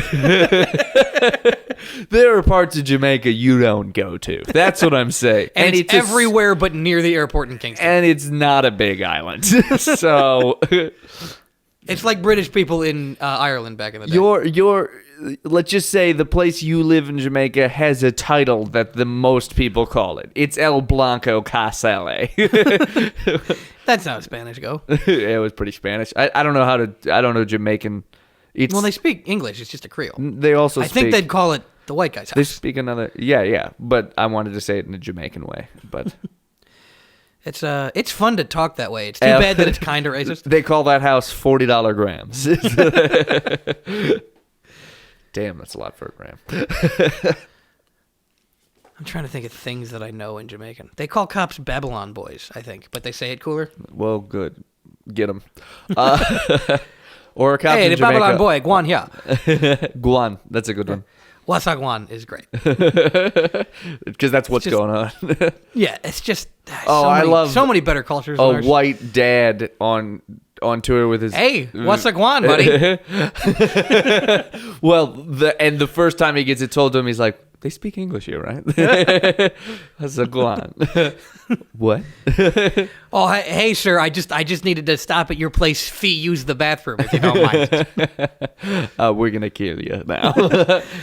B: There are parts of Jamaica you don't go to. That's what I'm saying.
C: And it's everywhere but near the airport in Kingston.
B: And it's not a big island. So
C: it's like British people in Ireland back in the day.
B: Let's just say the place you live in Jamaica has a title that the most people call it. It's El Blanco Casale.
C: That's how Spanish go.
B: It was pretty Spanish. I don't know I don't know Jamaican.
C: Well, they speak English. It's just a Creole.
B: They also
C: I think they'd call it the white guy's house.
B: They speak another. Yeah. But I wanted to say it in a Jamaican way. But
C: it's fun to talk that way. It's too bad that it's kind of racist.
B: They call that house $40 grams. Damn, that's a lot for a gram.
C: I'm trying to think of things that I know in Jamaican. They call cops Babylon boys, I think, but they say it cooler.
B: Well, good. Get them. Or a cop
C: hey,
B: in
C: the
B: Jamaica.
C: Babylon boy, Guan here.
B: Guan. That's a good one.
C: Wasagwan is great.
B: Because that's what's going on.
C: Yeah, it's just
B: I love
C: so many better cultures.
B: A
C: than ours.
B: white dad on tour with his.
C: Hey, Wasagwan, buddy.
B: Well, the first time he gets it told to him, he's like, "They speak English here, right?" That's a Guan. What?
C: Oh, hey, sir. I just needed to stop at your place. Use the bathroom if you don't mind.
B: We're gonna kill you now.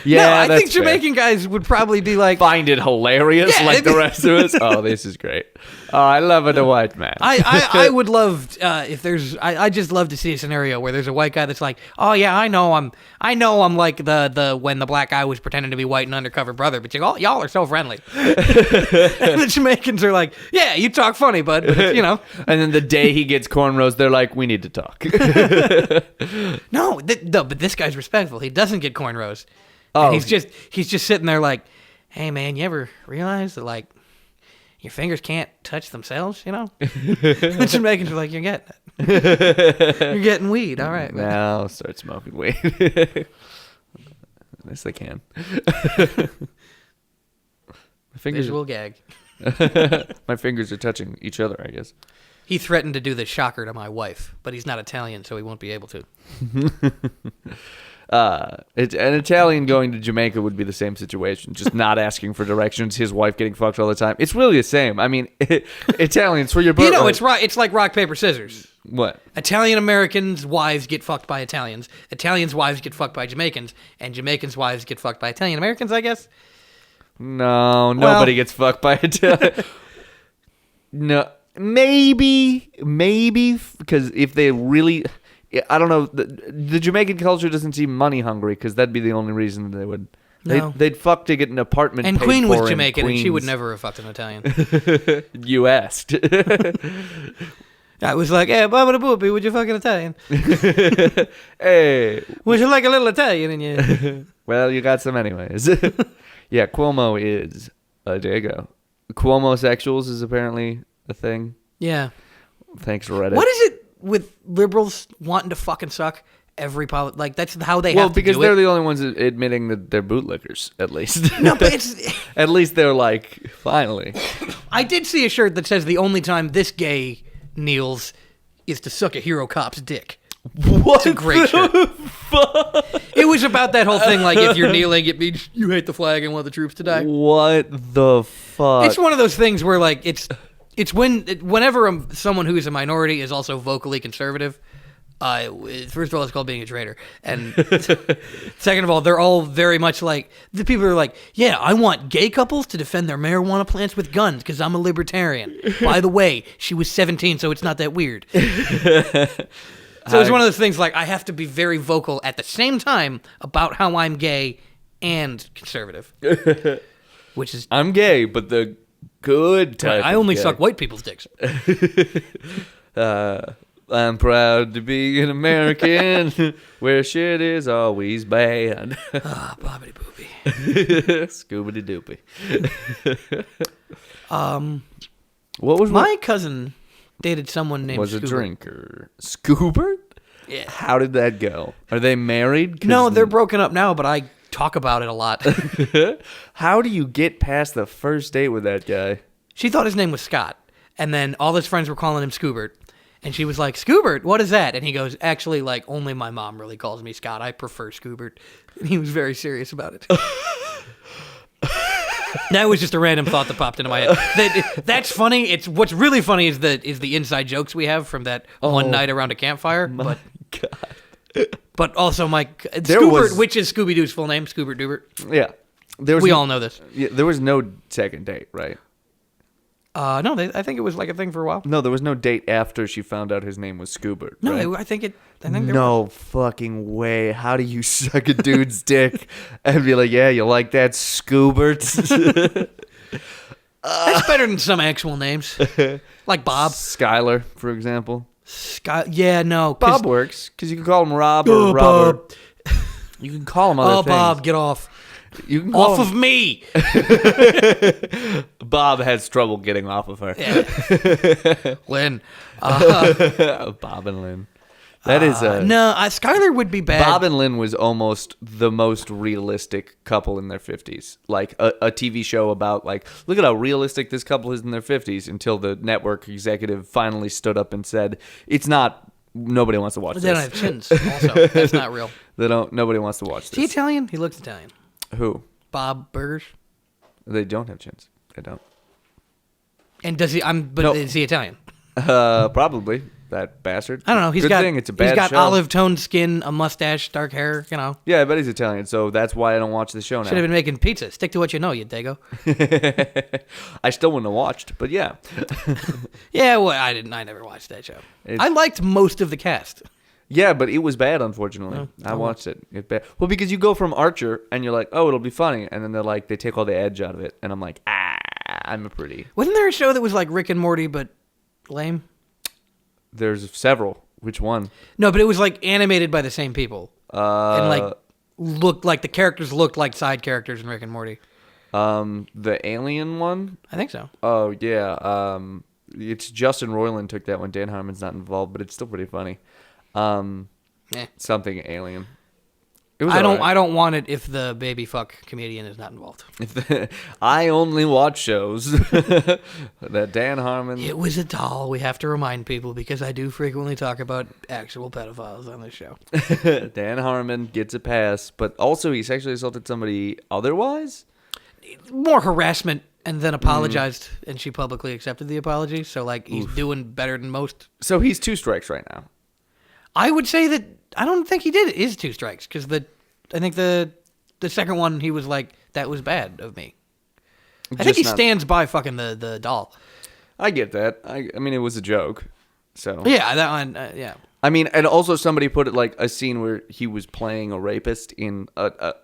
C: Yeah, I think
B: fair.
C: Jamaican guys would probably be like,
B: Find it hilarious,
C: Yeah,
B: like the rest of us. Oh, this is great. Oh, I love it, a white man.
C: I would love if there's. I just love to see a scenario where there's a white guy that's like, oh yeah, I know I'm like the when the black guy was pretending to be white and undercover brother, but y'all are so friendly. And the Jamaicans are like, yeah, you talk funny, bud, but you know.
B: And then the day he gets cornrows, they're like, we need to talk.
C: No, but this guy's respectful. He doesn't get cornrows.
B: Oh,
C: And he's just sitting there like, hey man, you ever realize that like your fingers can't touch themselves, you know? The Jamaicans are like, you're getting it. You're getting weed. All right, man.
B: Now I'll start smoking weed. Yes, they can. My fingers.
C: Visual gag.
B: My fingers are touching each other, I guess.
C: He threatened to do the shocker to my wife, but he's not Italian, so he won't be able to.
B: An Italian going to Jamaica would be the same situation, just not asking for directions, his wife getting fucked all the time. It's really the same. I mean, Italians, for your birth.
C: You know, it's like rock, paper, scissors.
B: What?
C: Italian Americans' wives get fucked by Italians. Italians' wives get fucked by Jamaicans. And Jamaicans' wives get fucked by Italian Americans, I guess.
B: No, nobody gets fucked by Italian. No, maybe, because if they really... I don't know. The Jamaican culture doesn't seem money hungry because that'd be the only reason they would.
C: No.
B: They'd fuck to get an apartment.
C: And
B: paid
C: Queen
B: for
C: was Jamaican, and she
B: Queens.
C: would never have fucked an Italian.
B: You asked.
C: I was like, "Hey, Baba Boopy, would you fuck an Italian?
B: Hey,
C: Would you like a little Italian in you?"
B: well, you got some anyways. Yeah, Cuomo is a dago. Cuomo-sexuals is apparently a thing.
C: Yeah.
B: Thanks, Reddit.
C: What is it with liberals wanting to fucking suck every like that's how they have to do it?
B: Well, because they're the only ones admitting that they're bootlickers, at least.
C: No, but it's...
B: At least they're like, finally.
C: I did see a shirt that says the only time this gay kneels is to suck a hero cop's dick.
B: What?
C: It's a great shirt.
B: Fuck?
C: It was about that whole thing, like, if you're kneeling, it means you hate the flag and want the troops to die.
B: What the fuck?
C: It's one of those things where, like, it's whenever someone who is a minority is also vocally conservative. First of all, it's called being a traitor, and second of all, they're all very much like the people are like, yeah, I want gay couples to defend their marijuana plants with guns because I'm a libertarian. By the way, she was 17, so it's not that weird. So it's one of those things like I have to be very vocal at the same time about how I'm gay and conservative, which is
B: I'm gay, but the good type.
C: I only
B: of gay.
C: suck white people's dicks.
B: I'm proud to be an American where shit is always bad.
C: Ah, bobbity boopy.
B: Scoobity doopy. What was
C: My cousin dated someone named
B: was a
C: Scoobert.
B: drinker? Scoobert?
C: Yeah.
B: How did that go? Are they married? 'Cause
C: No, they're broken up now, but I talk about it a lot.
B: How do you get past the first date with that guy?
C: She thought his name was Scott, and then all his friends were calling him Scoobert. And she was like, Scoobert, what is that? And he goes, actually, like, only my mom really calls me Scott. I prefer Scoobert. And he was very serious about it. That was just a random thought that popped into my head. That's funny. It's what's really funny is the inside jokes we have from that one night around a campfire.
B: God.
C: But also
B: There
C: Scoobert,
B: was-
C: which is Scooby Doo's full name, Scoobert Doobert.
B: Yeah.
C: We all know this.
B: Yeah, there was no second date, right?
C: No, I think it was like a thing for a while.
B: No, there was no date after she found out his name was Scoobert.
C: No,
B: right?
C: I think there
B: No fucking way. How do you suck a dude's dick and be like, yeah, you like that, Scoobert?
C: That's better than some actual names, like Bob.
B: Skylar, for example.
C: Yeah, no.
B: Bob works because you can call him Rob or Robert. You can call him other
C: Oh,
B: things.
C: Bob, get off.
B: You can call
C: Off
B: him.
C: of me.
B: Bob has trouble getting off of her.
C: Yeah. Lynn.
B: Bob and Lynn. That is
C: No, Skylar would be bad.
B: Bob and Lynn was almost the most realistic couple in their 50s. Like a TV show about like, look at how realistic this couple is in their 50s until the network executive finally stood up and said, it's not, nobody wants to watch
C: They
B: this.
C: don't have chins, also. That's not real.
B: Nobody wants to watch
C: Is he
B: this.
C: Italian? He looks Italian.
B: Who?
C: Bob Burgers.
B: They don't have chins. They don't.
C: And does he?
B: No.
C: Is he Italian?
B: Probably. That bastard.
C: I don't know.
B: Good thing it's a bad
C: He's got
B: show.
C: olive toned skin, a mustache, dark hair. You know.
B: Yeah, I bet he's Italian, so that's why I don't watch the show now.
C: Should have been making pizza. Stick to what you know, you dago.
B: I still wouldn't have watched, but yeah.
C: Yeah, well, I didn't. I never watched that show. I liked most of the cast.
B: Yeah, but it was bad, unfortunately.
C: Oh,
B: I watched it. It's bad. Well, because you go from Archer and you're like, oh, it'll be funny, and then they take all the edge out of it, and I'm like, I'm a pretty.
C: Wasn't there a show that was like Rick and Morty but lame?
B: There's several. Which one?
C: No, but it was like animated by the same people. And like looked like the characters looked like side characters in Rick and Morty.
B: The alien one?
C: I think so.
B: Oh, yeah. It's Justin Roiland took that one. Dan Harmon's not involved, but it's still pretty funny.
C: Eh.
B: Something alien. It was
C: I don't.
B: alright.
C: I don't want it if the baby fuck comedian is not involved.
B: I only watch shows that Dan Harmon.
C: It was a doll. We have to remind people because I do frequently talk about actual pedophiles on this show.
B: Dan Harmon gets a pass, but also he sexually assaulted somebody otherwise.
C: More harassment, and then apologized, and she publicly accepted the apology. So like he's doing better than most.
B: So he's 2 strikes right now.
C: I would say that I don't think he did. It is 2 strikes because I think the second one he was like, that was bad of me. I think he stands by fucking the doll.
B: I get that. I mean, it was a joke. So
C: Yeah, that one. Yeah.
B: I mean, and also somebody put it like a scene where he was playing a rapist in a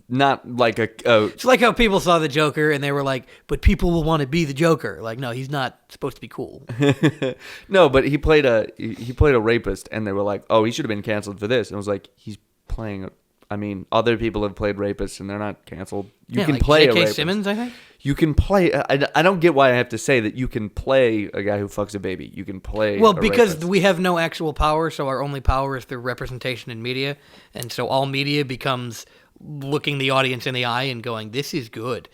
B: not like a
C: It's like how people saw the Joker and they were like, but people will want to be the Joker. Like, no, he's not supposed to be cool.
B: no, but he played a rapist, and they were like, oh, he should have been canceled for this. And I was like, he's playing. I mean, other people have played rapists, and they're not canceled. You can
C: like
B: play
C: J.K.
B: a rapist.
C: Simmons, I think.
B: You can play. I don't get why I have to say that you can play a guy who fucks a baby. You can play.
C: Well,
B: a
C: because
B: rapist.
C: we have no actual power, so our only power is through representation in media, and so all media becomes looking the audience in the eye and going, "This is good."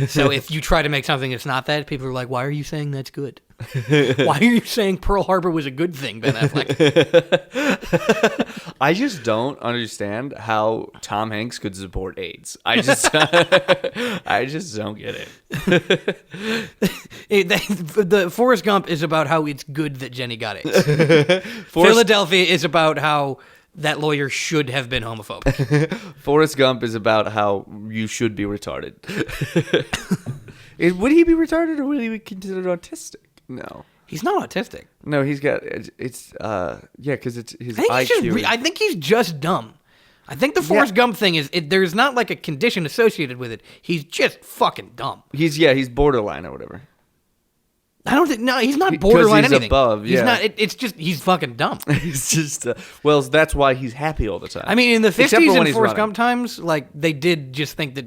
C: So if you try to make something that's not that, people are like, "Why are you saying that's good? Why are you saying Pearl Harbor was a good thing, Ben Affleck?"
B: I just don't understand how Tom Hanks could support AIDS. I just don't get it.
C: The Forrest Gump is about how it's good that Jenny got AIDS. Philadelphia is about how that lawyer should have been homophobic.
B: Forrest Gump is about how you should be retarded. Would he be retarded or would he be considered autistic? No.
C: He's not autistic.
B: No, he's got because it's his
C: I think
B: IQ.
C: I think he's just dumb. I think the Forrest Gump thing is there's not like a condition associated with it. He's just fucking dumb.
B: He's borderline or whatever.
C: I don't think he's not borderline
B: he's
C: anything.
B: above,
C: He's not. It's just he's fucking dumb.
B: It's just well, that's why he's happy all the time.
C: I mean, in the
B: Except
C: 50s
B: for when
C: and
B: he's
C: Forrest
B: running.
C: Gump times, like they did just think that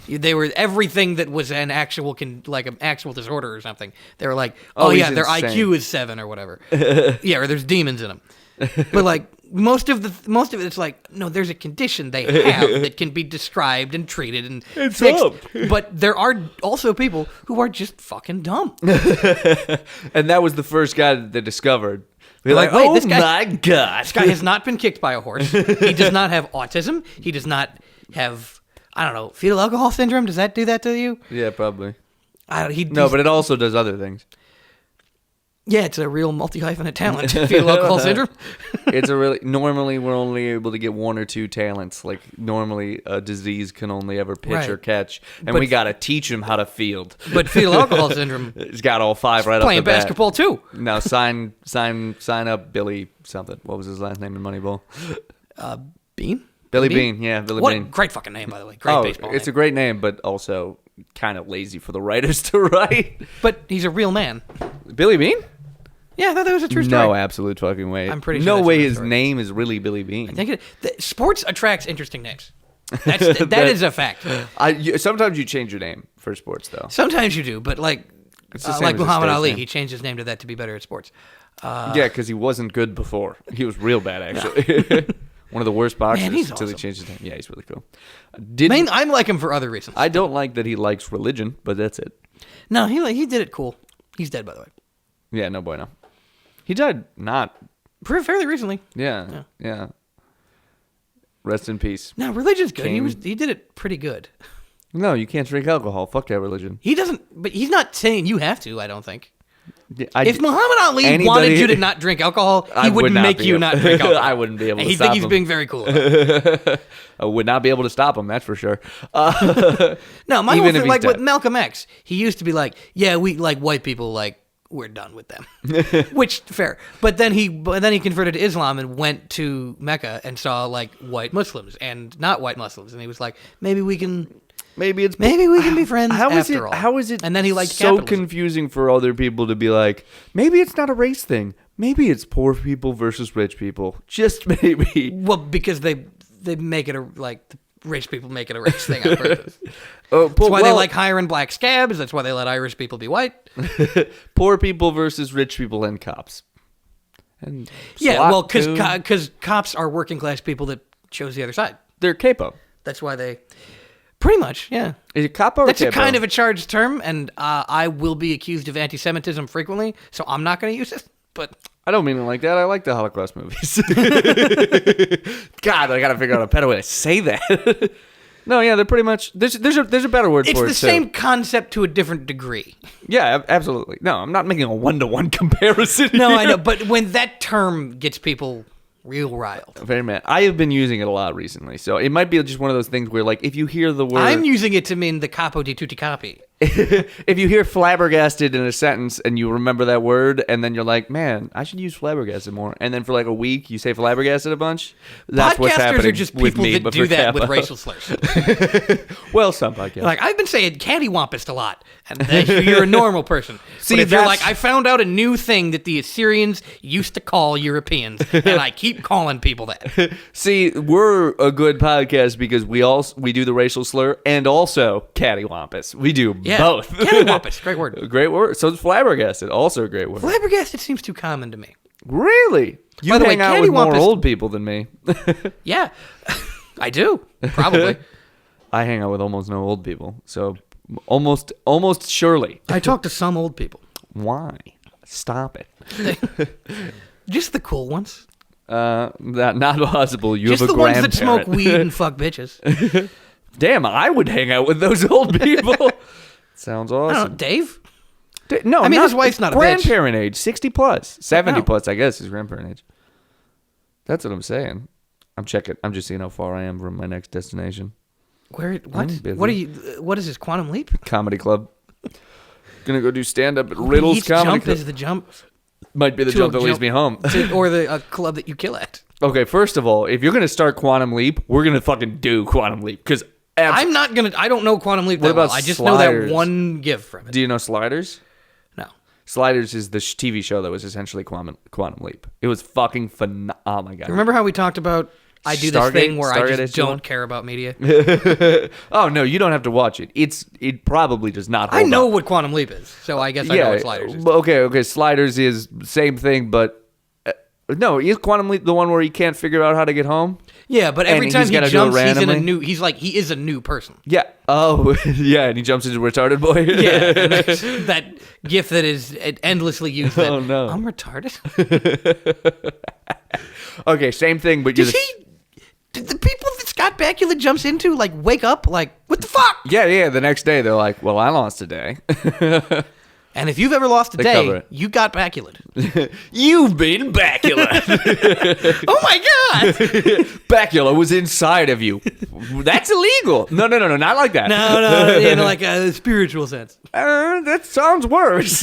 C: they were everything that was an actual like an actual disorder or something. They were like, oh
B: he's
C: yeah, their
B: insane.
C: IQ is 7 or whatever. Yeah, or there's demons in them. But like most of it, it's like no, there's a condition they have that can be described and treated and
B: It's
C: fixed.
B: up.
C: But there are also people who are just fucking dumb.
B: And that was the first guy that they discovered. They're like,
C: Wait,
B: oh
C: this guy-
B: my god,
C: This guy has not been kicked by a horse. He does not have autism. He does not have, I don't know, fetal alcohol syndrome. Does that do that to you?
B: Yeah, probably.
C: No,
B: But it also does other things.
C: yeah, it's a real multi-hyphenate talent. Fetal alcohol syndrome.
B: It's a really normally we're only able to get 1 or 2 talents. Like normally a disease can only ever pitch
C: Right.
B: or catch, and
C: But-
B: we got to teach him how to field.
C: But fetal alcohol syndrome,
B: He's got all 5 right
C: playing
B: off the bat.
C: basketball too.
B: Now sign up Billy something. What was his last name in Moneyball?
C: Bean?
B: Billy Bean. Yeah, Billy
C: What
B: Bean.
C: great fucking name, by the way. Great baseball
B: it's
C: name.
B: a great name, but also kind of lazy for the writers to write.
C: But he's a real man.
B: Billy Bean?
C: Yeah, I thought that was a true story.
B: No absolute fucking way.
C: I'm pretty sure
B: no
C: that's a
B: way
C: true
B: his
C: story.
B: name is really Billy Bean.
C: I think sports attracts interesting names. That is a fact.
B: Sometimes you change your name for sports, though.
C: Sometimes you do, but like
B: It's the same
C: like
B: as his
C: Muhammad
B: stage
C: Ali,
B: name.
C: he changed his name to that to be better at sports.
B: Yeah, because he wasn't good before. He was real bad, actually. One of the worst boxers
C: he's
B: until he
C: awesome.
B: changed his name. Yeah, he's really cool.
C: I like him for other reasons.
B: I don't like that he likes religion, but that's it.
C: No, he did it cool. He's dead, by the way.
B: Yeah, no bueno. He died not.
C: Fairly recently.
B: Yeah. Rest in peace.
C: No, religion's good.
B: King.
C: He did it pretty good.
B: No, you can't drink alcohol. Fuck that religion.
C: He doesn't, but he's not saying you have to. I don't think.
B: Yeah,
C: If Muhammad Ali wanted you to not drink alcohol,
B: I
C: he would
B: would not
C: make
B: be
C: you
B: able-
C: not drink alcohol.
B: I wouldn't be able to
C: He'd
B: stop
C: think he's
B: him.
C: being very cool. about it.
B: I would not be able to stop him. That's for sure.
C: No, my
B: Even
C: whole
B: if
C: thing,
B: he's
C: like
B: dead.
C: with Malcolm X, he used to be like, yeah, we like white people, like we're done with them, which fair. But then he converted to Islam and went to Mecca and saw like white Muslims and not white Muslims, and he was like, maybe we can be friends after all.
B: How is it?
C: And then he liked
B: so
C: capitalism.
B: confusing for other people to be like, maybe it's not a race thing. Maybe it's poor people versus rich people. Just maybe.
C: Well, because they make it like the rich people make it a race thing on purpose. That's why they like hiring black scabs. That's why they let Irish people be white.
B: Poor people versus rich people and cops. And
C: Yeah,
B: SWAT
C: well,
B: too.
C: because cops are working class people that chose the other side.
B: They're capo.
C: That's why they... Pretty much, yeah.
B: Is it capo or
C: That's
B: capo?
C: a kind of a charged term, and I will be accused of anti-Semitism frequently, so I'm not going to use it, but...
B: I don't mean it like that. I like the Holocaust movies. God, I got to figure out a better way to say that. No, yeah, they're pretty much... There's a better word
C: It's
B: for it,
C: the same concept to a different degree.
B: Yeah, absolutely. No, I'm not making a one-to-one comparison.
C: No,
B: here.
C: I know, but when that term gets people real riled.
B: Very mad. I have been using it a lot recently, so it might be just one of those things where, like, if you hear the word...
C: I'm using it to mean the capo di tutti capi.
B: If you hear flabbergasted in a sentence and you remember that word, and then you're like, man, I should use flabbergasted more, and then for like a week you say flabbergasted a bunch, that's what's happening
C: Podcasters are just
B: with
C: people
B: me,
C: that
B: but
C: do
B: for
C: that
B: Kappa.
C: with racial slurs.
B: Well, some podcasts.
C: Like, I've been saying cattywampus a lot, and then you're a normal person.
B: See,
C: but if you're
B: that's-
C: like, I found out a new thing that the Assyrians used to call Europeans, and I keep calling people that.
B: See, we're a good podcast because we do the racial slur and also cattywampus. We do
C: Yeah,
B: both.
C: cattywampus, great word.
B: Great word. So it's flabbergasted, also a great word.
C: Flabbergasted seems too common to me.
B: Really? You
C: By the way,
B: hang out with more
C: cattywampus-
B: old people than me.
C: Yeah, I do, probably.
B: I hang out with almost no old people, so almost surely.
C: I talk to some old people.
B: Why? Stop it.
C: Just the cool ones.
B: That not possible. You
C: Just
B: have a
C: the ones that
B: grandparent.
C: smoke weed and fuck bitches.
B: Damn, I would hang out with those old people. Sounds
C: I don't know,
B: awesome.
C: Dave?
B: No,
C: I mean,
B: not,
C: his wife's not a bitch.
B: grandparent age, 60 plus, 70
C: No.
B: plus. I guess is grandparent age. That's what I'm saying. I'm checking. I'm just seeing how far I am from my next destination.
C: Where? What?
B: I'm busy.
C: What are you? What is this? Quantum leap?
B: Comedy club. Gonna go do stand up at Riddle's
C: Each
B: Comedy
C: jump
B: Club.
C: is the jump,
B: Might be the
C: to
B: jump
C: a
B: that leads
C: jump-
B: me home.
C: or the club that you kill at.
B: Okay, first of all, if you're gonna start Quantum Leap, we're gonna fucking do Quantum Leap because.
C: I'm not gonna. I don't know Quantum Leap
B: What
C: that well.
B: about
C: I just know
B: Sliders?
C: that one gift from it.
B: Do you know Sliders?
C: No.
B: Sliders is the TV show that was essentially Quantum Leap. It was fucking phenomenal. Oh my god!
C: Remember how we talked about? I do this
B: Stargate-
C: thing where I
B: Stargate
C: just
B: SG-1?
C: don't care about media.
B: Oh no, you don't have to watch it. It probably does not. Hold
C: I know
B: up.
C: what Quantum Leap is, so I guess I know what Sliders is.
B: Okay. Sliders is same thing, but no, is Quantum Leap the one where he can't figure out how to get home?
C: Yeah, but every
B: And
C: time
B: he's
C: he
B: gotta do it
C: jumps, he's in a
B: randomly?
C: new. He's like he is a new person.
B: Yeah. Oh, yeah, and he jumps into retarded boy.
C: Yeah, and there's that gif that is endlessly used. That,
B: Oh, no.
C: I'm retarded.
B: Okay, same thing, but you're
C: Does he? Did the people that Scott Bakula jumps into like wake up like what the fuck?
B: Yeah. The next day they're like, "Well, I lost today."
C: And if you've ever lost a
B: They cover
C: day,
B: it.
C: you got Bakula.
B: You've been Bakula.
C: Oh my god!
B: Bacula was inside of you. That's illegal. No, not like that.
C: No, in like a spiritual sense.
B: That sounds worse.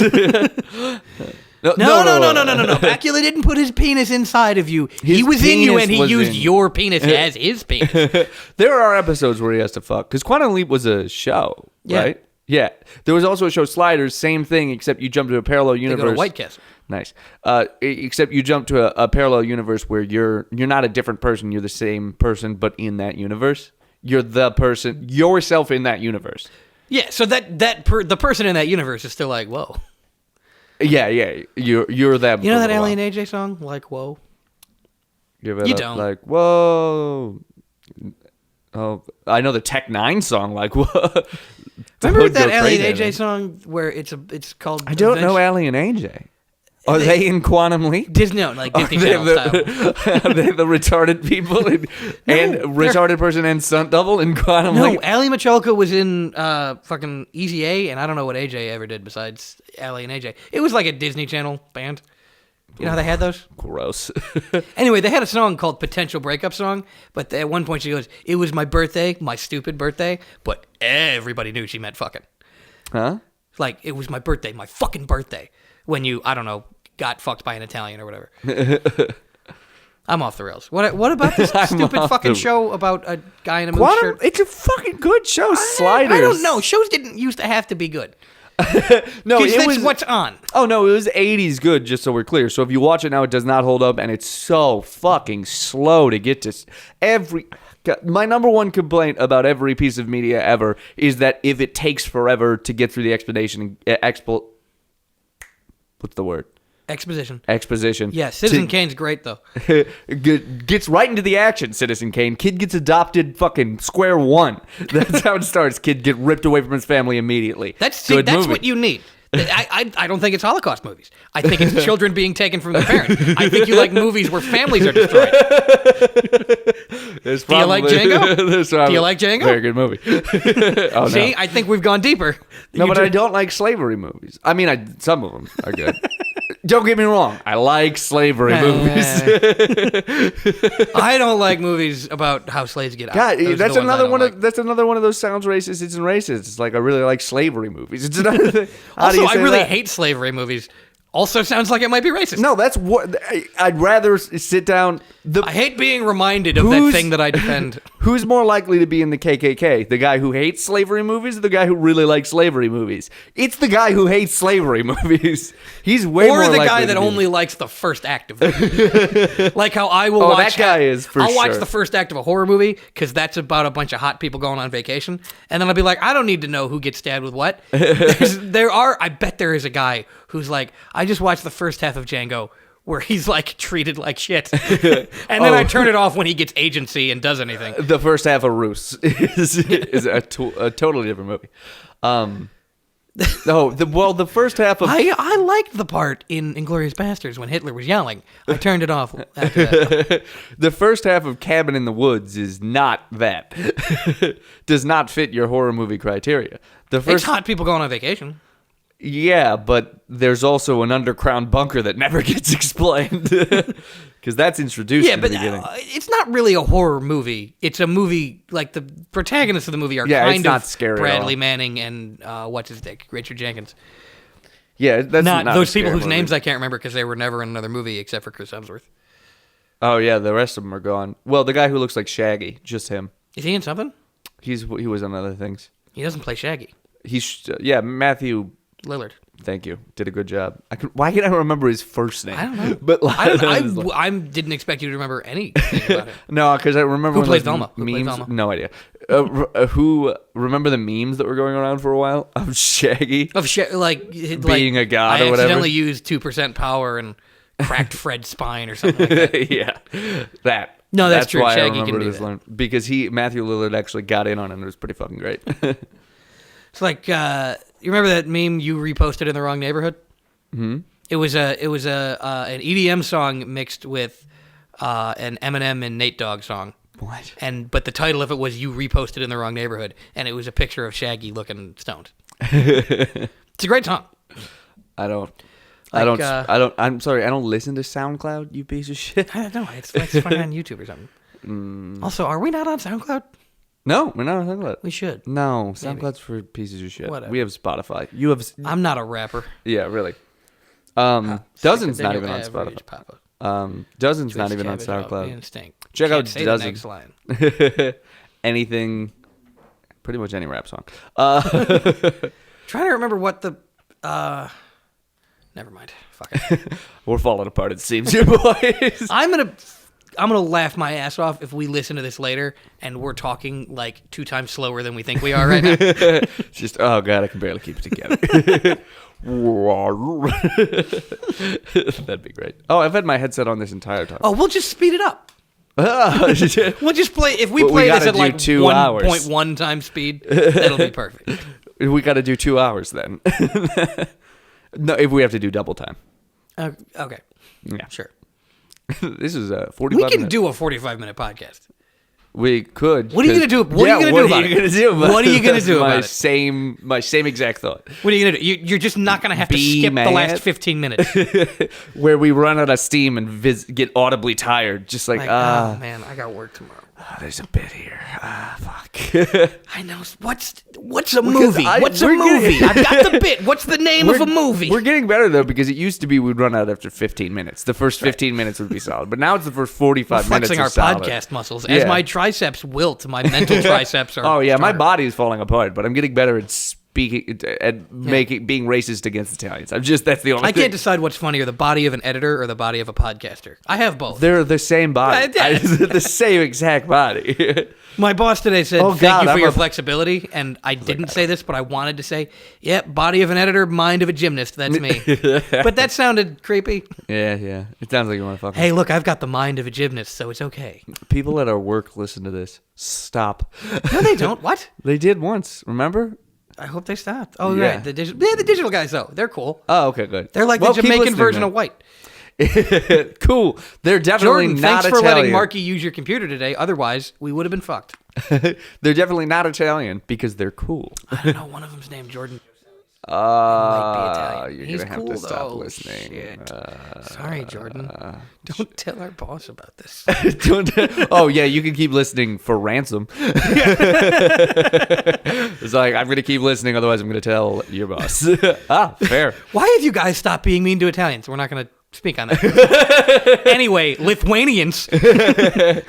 C: No. Bakula didn't put his penis inside of you. He
B: His
C: was in you,
B: penis
C: and he
B: was
C: used
B: in-
C: your penis as his penis.
B: There are episodes where he has to fuck because Quantum Leap was a show,
C: Yeah.
B: right? Yeah. There was also a show Sliders, same thing, except you jump to a parallel
C: They
B: universe.
C: go to White Castle.
B: Nice. Except you jump to a parallel universe where you're not a different person. You're the same person, but in that universe, you're the person yourself in that universe.
C: Yeah, so the person in that universe is still like, whoa.
B: Yeah. You're that.
C: You know
B: for a
C: that
B: little
C: Alien
B: while.
C: AJ song? Like, whoa.
B: Give it
C: You
B: up,
C: don't.
B: like whoa. Oh, I know the Tech Nine song. Like what?
C: Remember
B: Would go
C: that Alien
B: crazy,
C: AJ
B: man.
C: song where it's called?
B: I don't know
C: Adventure-
B: Alien AJ. Are they in Quantum Leap?
C: Disney, no, like Disney
B: Are they
C: Channel style.
B: Are they the retarded people and retarded person and stunt double in Quantum
C: No,
B: Leap?
C: Ali Michalka was in fucking Easy A, and I don't know what AJ ever did besides Ali and AJ. It was like a Disney Channel band. You know how they had those?
B: Gross.
C: Anyway, they had a song called Potential Breakup Song, but at one point she goes, it was my birthday, my stupid birthday, but everybody knew she meant fucking.
B: Huh?
C: Like, it was my birthday, my fucking birthday, when you, I don't know, got fucked by an Italian or whatever. I'm off the rails. What about this stupid
B: off
C: fucking
B: the-
C: show about a guy in a moose
B: Quantum.
C: shirt?
B: It's a fucking good show. Sliders.
C: I don't know. Shows didn't used to have to be good.
B: No,
C: Because
B: it
C: that's
B: was
C: what's on.
B: Oh no, it was 80s good. Just so we're clear. So if you watch it now, it does not hold up, and it's so fucking slow to get to every. My number one complaint about every piece of media ever is that if it takes forever to get through the explanation, what's the word? Exposition.
C: Yeah, Citizen Kane's great, though.
B: Gets right into the action, Citizen Kane. Kid gets adopted fucking square one. That's how it starts. Kid get ripped away from his family immediately.
C: That's what you need. I don't think it's Holocaust movies. I think it's children being taken from their parents. I think you like movies where families are destroyed. Do you like Django? Do you like Django?
B: Very good movie. Oh,
C: See,
B: no.
C: I think we've gone deeper.
B: No, but I don't like slavery movies. I mean, some of them are good. Don't get me wrong. I like slavery movies.
C: I don't like movies about how slaves get out.
B: God, that's another one of those sounds racist. It's racist. It's like I really like slavery movies. It's another thing.
C: Also, I really hate slavery movies. Also sounds like it might be racist.
B: No, that's what I'd rather sit down.
C: I hate being reminded of that thing that I defend.
B: Who's more likely to be in the KKK? The guy who hates slavery movies or the guy who really likes slavery movies? It's the guy who hates slavery movies. He's way more likely.
C: Or the guy that only likes the first act of them. Like how I will watch.
B: That guy is for
C: I'll
B: sure.
C: watch the first act of a horror movie because that's about a bunch of hot people going on vacation, and then I'll be like, I don't need to know who gets stabbed with what. I bet there is a guy who's like, I just watched the first half of Django where he's like treated like shit. And then I turn it off when he gets agency and does anything.
B: The first half of Roos is a totally different movie. The first half of...
C: I liked the part in Inglourious Basterds when Hitler was yelling. I turned it off after that.
B: The first half of Cabin in the Woods is not that. Does not fit your horror movie criteria.
C: It's hot people going on vacation.
B: Yeah, but there's also an underground bunker that never gets explained. Because that's introduced in the beginning.
C: It's not really a horror movie. It's a movie, like the protagonists of the movie are kind of
B: scary
C: Bradley Manning and what's his dick, Richard Jenkins.
B: Yeah, that's not
C: those people whose
B: movie.
C: names I can't remember because they were never in another movie except for Chris Hemsworth.
B: Oh yeah, the rest of them are gone. Well, the guy who looks like Shaggy, just him.
C: Is he in something?
B: He was on other things.
C: He doesn't play Shaggy.
B: Matthew
C: Lillard.
B: Thank you. Did a good job. Why can I remember his first name?
C: I don't know.
B: But
C: I didn't expect you to remember anything about it.
B: No, because I remember
C: Who
B: when
C: plays
B: those
C: Velma? Who
B: memes.
C: plays Velma?
B: No idea. Who remember the memes that were going around for a while of Shaggy being a god or whatever?
C: I accidentally used 2% power and cracked Fred's spine or something like that.
B: Yeah, that.
C: No, that's true.
B: Why
C: Shaggy
B: I
C: can do
B: this
C: that.
B: because Matthew Lillard actually got in on it and it was pretty fucking great.
C: It's like you remember that meme you reposted in the wrong neighborhood?
B: Mm-hmm.
C: It was an EDM song mixed with an Eminem and Nate Dogg song.
B: What?
C: But the title of it was "You Reposted in the Wrong Neighborhood," and it was a picture of Shaggy looking stoned. It's a great song.
B: I'm sorry. I don't listen to SoundCloud. You piece of shit.
C: I don't know. It's funny on YouTube or something. Also, are we not on SoundCloud?
B: No, we're not on SoundCloud.
C: We should.
B: No, SoundCloud's for pieces of shit.
C: Whatever.
B: We have Spotify. You have.
C: I'm not a rapper.
B: Yeah, really. Dozens not even on Spotify. Dozens not even on SoundCloud. Check out Dozens. Anything, pretty much any rap song.
C: Trying to remember what the. Never mind. Fuck it.
B: We're falling apart. It seems, you boys.
C: I'm gonna laugh my ass off if we listen to this later and we're talking like 2 times slower than we think we are right now.
B: Just oh god, I can barely keep it together. That'd be great. Oh, I've had my headset on this entire time.
C: Oh, we'll just speed it up. We'll just play. If we play this at like 1.1 times speed, that'll be perfect.
B: We got to do 2 hours then. No, if we have to do double time.
C: Okay.
B: Yeah,
C: sure.
B: This is a 45
C: We can
B: minute.
C: do a 45-minute podcast.
B: We could.
C: What are you going to do? What are you going to do about it? What are you going to do about it?
B: My same exact thought.
C: What are you going to do? You're just not going to have to skip the last 15 minutes.
B: Where we run out of steam and get audibly tired. Just like,
C: oh, man, I got work tomorrow.
B: There's a bit here. Fuck.
C: I know. What's a movie? What's a movie? I've got the bit. What's the name of a movie?
B: We're getting better, though, because it used to be we'd run out after 15 minutes. The first 15 minutes would be solid. But now it's the first 45 minutes
C: flexing our
B: solid.
C: podcast muscles. As my triceps wilt, my mental triceps are
B: Oh, yeah. My
C: stronger.
B: body is falling apart, but I'm getting better at being racist against Italians. That's the only
C: I
B: thing.
C: can't decide what's funnier, the body of an editor or the body of a podcaster. I have both.
B: They're the same body.
C: Yes.
B: The same exact body.
C: My boss today said,
B: Oh,
C: thank
B: God,
C: you for
B: I'm
C: your
B: a-
C: flexibility. And I didn't say this, but I wanted to say, yep, body of an editor, mind of a gymnast. That's me. But that sounded creepy.
B: Yeah. It sounds like you want to fuck
C: Hey, look, I've got the mind of a gymnast, so it's okay.
B: People at our work listen to this. Stop.
C: No, they don't. What?
B: They did once, remember?
C: I hope they stopped. Oh,
B: Yeah.
C: right. The digital guys, though. They're cool.
B: Oh, okay, good.
C: They're like
B: Well,
C: the
B: keep
C: Jamaican
B: listening,
C: version
B: then.
C: of white.
B: Cool. They're definitely
C: Jordan,
B: not
C: thanks for
B: Italian.
C: letting Marky use your computer today. Otherwise, we would have been fucked.
B: They're definitely not Italian because they're cool.
C: I don't know. One of them's named Jordan. Might be Italian.
B: You're
C: He's
B: gonna have
C: cool,
B: to stop
C: though.
B: listening.
C: Shit. Sorry, Jordan. Don't tell our boss about this.
B: Oh yeah, you can keep listening for ransom. It's like I'm gonna keep listening, otherwise I'm gonna tell your boss. Fair.
C: Why have you guys stopped being mean to Italians? We're not going to speak on that. Anyway, Lithuanians.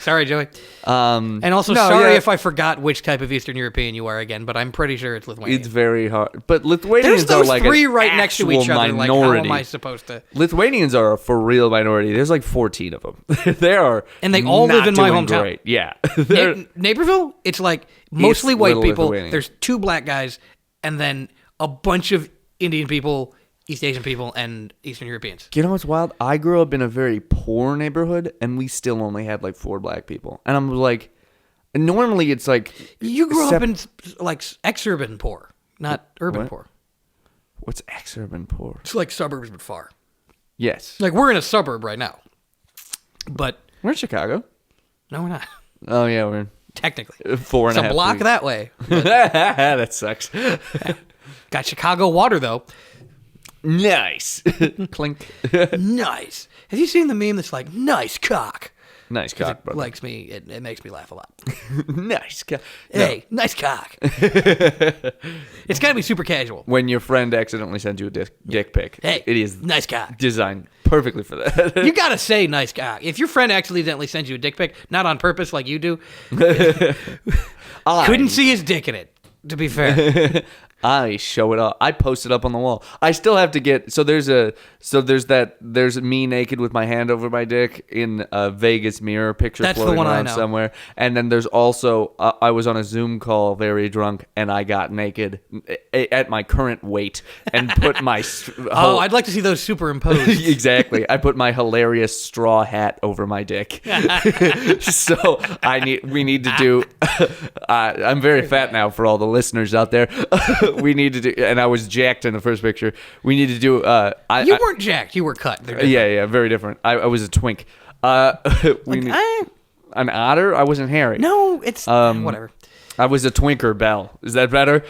C: Sorry, Joey. And also,
B: no,
C: sorry
B: yeah.
C: if I forgot which type of Eastern European you are again, but I'm pretty sure it's Lithuanian.
B: It's very hard, but Lithuanians
C: There's those
B: are like
C: three
B: an
C: right next to each
B: actual
C: other. Like,
B: minority.
C: how am I supposed to?
B: Lithuanians are a for real minority. There's like 14 of them. They are,
C: And they all
B: not
C: live in my
B: doing
C: hometown.
B: Great. Yeah, They're-
C: Naperville, it's like mostly white
B: little
C: people.
B: Lithuania.
C: There's 2 black guys, and then a bunch of Indian people, East Asian people, and Eastern Europeans.
B: You know what's wild? I grew up in a very poor neighborhood, and we still only had like 4 black people. And I'm like, normally it's like
C: You grew up in like ex-urban poor, not urban
B: What?
C: poor.
B: What's ex-urban poor?
C: It's like suburbs but far.
B: Yes,
C: Like we're in a suburb right now, but
B: we're in Chicago.
C: no, we're not.
B: Oh yeah, we're
C: Technically,
B: in 4.5.
C: it's a block
B: weeks.
C: that way.
B: That sucks.
C: Got Chicago water though.
B: Nice. Clink.
C: Nice. Have you seen the meme that's like nice cock?
B: Nice
C: 'Cause
B: cock,
C: it
B: brother.
C: likes me. It makes me laugh a lot.
B: Nice cock.
C: Hey, nice cock. It's got to be super casual.
B: When your friend accidentally sends you a dick pic,
C: Hey,
B: it is
C: nice cock.
B: designed perfectly for that.
C: You gotta say nice cock. If your friend accidentally sends you a dick pic, not on purpose like you do, couldn't see his dick in it. To be fair,
B: I show it up. I post it up on the wall. I still have to get there's me naked with my hand over my dick in a Vegas mirror picture
C: That's the
B: floating
C: one I
B: around
C: know.
B: somewhere. And then there's also I was on a Zoom call very drunk and I got naked at my current weight and put my
C: oh, I'd like to see those superimposed.
B: exactly. I put my hilarious straw hat over my dick. So we need to do I'm very fat now for all the listeners out there. We need to do, and I was jacked in the first picture. We need to do
C: You weren't jacked. You were cut. They're different.
B: yeah, very different. I was a twink. An otter? I wasn't hairy.
C: No, it's whatever.
B: I was a twinker, Belle. Is that better?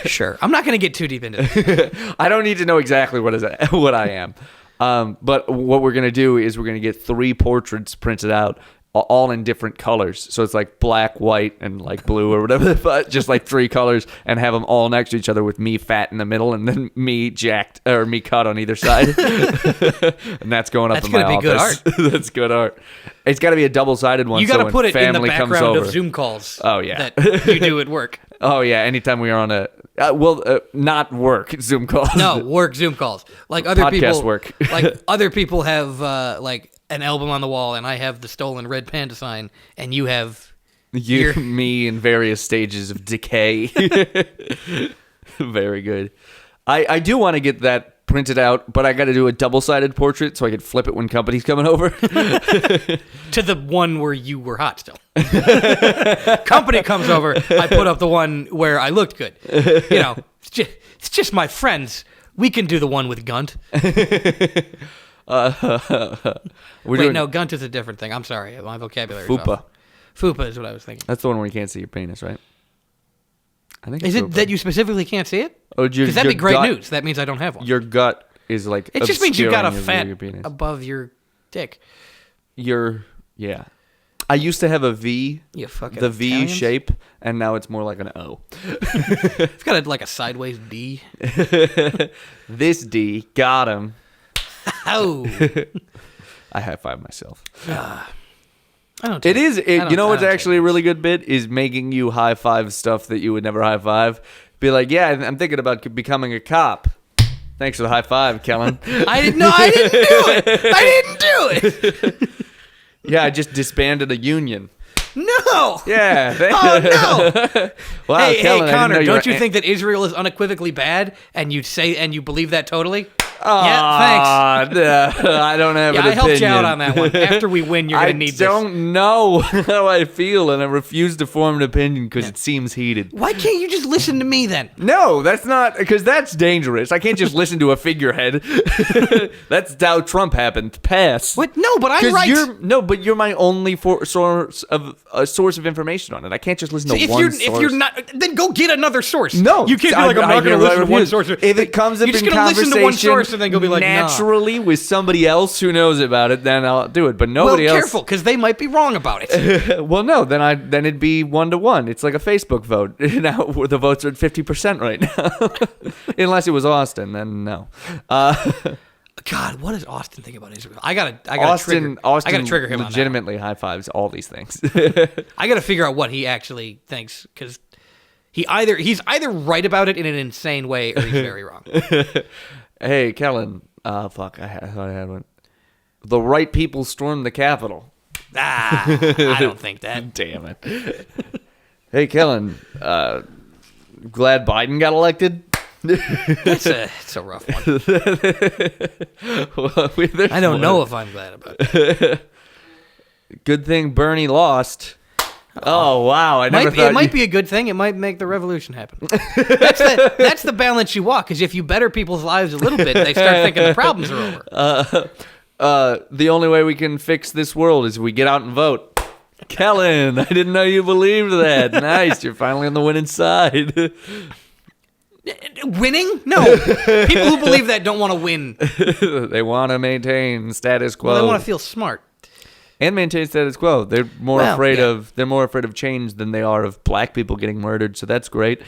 C: Sure. I'm not going to get too deep into this.
B: I don't need to know exactly what I am. But what we're gonna do is we're gonna get 3 portraits printed out, all in different colors. So it's like black, white, and like blue or whatever. But just like 3 colors, and have them all next to each other with me fat in the middle, and then me jacked or me cut on either side. And that's going up
C: That's
B: in my
C: gonna be good
B: office. That's good art. It's got to be a double-sided one.
C: You got to
B: when
C: put it in the
B: family comes
C: background
B: over.
C: of Zoom calls.
B: Oh, yeah.
C: That you do at work.
B: Oh yeah, anytime we are on a not work Zoom calls.
C: No, work Zoom calls. Like other
B: Podcast
C: people
B: work.
C: Like other people have like an album on the wall, and I have the stolen red panda sign, and you have
B: me in various stages of decay. Very good. I do want to get that printed out, but I got to do a double-sided portrait so I could flip it when company's coming over.
C: to the one where you were hot still. Company comes over, I put up the one where I looked good. You know, it's just my friends. We can do the one with Gunt. No, Gunt is a different thing. I'm sorry, my vocabulary is
B: Fupa.
C: off. Fupa is what I was thinking.
B: That's the one where you can't see your penis, right? I think
C: Is
B: it's
C: it
B: Fupa.
C: that you specifically can't see it?
B: Oh,
C: Because that'd be great news. That means I don't have one.
B: Your gut is like
C: It just means you got a
B: obscuring
C: fat
B: your penis.
C: above your dick.
B: Yeah. I used to have a V,
C: You fucking
B: the V
C: Italians.
B: shape, and now it's more like an O.
C: It's got a sideways D.
B: This D got him.
C: Oh.
B: I high five myself.
C: I don't.
B: It is.
C: I don't-
B: You know
C: I
B: what's
C: don't
B: actually a
C: take
B: really good bit is making you high five stuff that you would never high five. Be like, yeah, I'm thinking about becoming a cop. Thanks for the high five, Kellen.
C: I didn't do it.
B: Yeah, I just disbanded a union.
C: No.
B: Yeah.
C: Oh no.
B: Wow,
C: Hey,
B: Kellen,
C: Connor, don't you
B: were-
C: think that Israel is unequivocally bad, and you believe that totally?
B: Ah,
C: Yeah, thanks.
B: I don't have
C: Yeah,
B: an
C: I
B: opinion.
C: helped you out on that one. After we win, you're gonna need this.
B: I don't know how I feel, and I refuse to form an opinion because it seems heated.
C: Why can't you just listen to me then?
B: No, that's not, because that's dangerous. I can't just listen to a figurehead. That's how Trump happened. Pass.
C: What? No, but I'm
B: 'Cause
C: right.
B: but you're my only source of information on it. I can't just listen to
C: if
B: one
C: you're
B: source.
C: if you're not, then go get another source.
B: No,
C: you can't be like, I'm not going to listen to one source.
B: If it comes up
C: You're just
B: in
C: gonna
B: conversation
C: listen to one source and then go be like, nah.
B: naturally with somebody else who knows about it, then I'll do it. But nobody
C: Well,
B: else.
C: careful, because they might be wrong about it.
B: Well, no, then it'd be 1-1. It's like a Facebook vote. Now where the votes are at 50% right now, unless it was Austin. Then no.
C: God, what does Austin think about Israel? I gotta
B: Austin
C: trigger him.
B: legitimately high fives all these things.
C: I gotta figure out what he actually thinks, because he's either right about it in an insane way or he's very wrong.
B: Hey, Kellen. Fuck. I thought I had one. The right people stormed the Capitol.
C: I don't think that.
B: Damn it. Hey, Kellen. Glad Biden got elected?
C: It's a rough one.
B: Well,
C: I don't know if I'm glad about it.
B: Good thing Bernie lost. Oh, wow. I never thought
C: it might be a good thing. It might make the revolution happen. That's the balance you walk, because if you better people's lives a little bit, they start thinking the problems are over.
B: The only way we can fix this world is if we get out and vote. Kellen, I didn't know you believed that. Nice. You're finally on the winning side.
C: Winning? No. People who believe that don't want to win.
B: They want to maintain status quo.
C: Well, they want to feel smart.
B: And maintain status quo. They're more
C: Well,
B: afraid
C: yeah.
B: of change than they are of black people getting murdered. So that's great.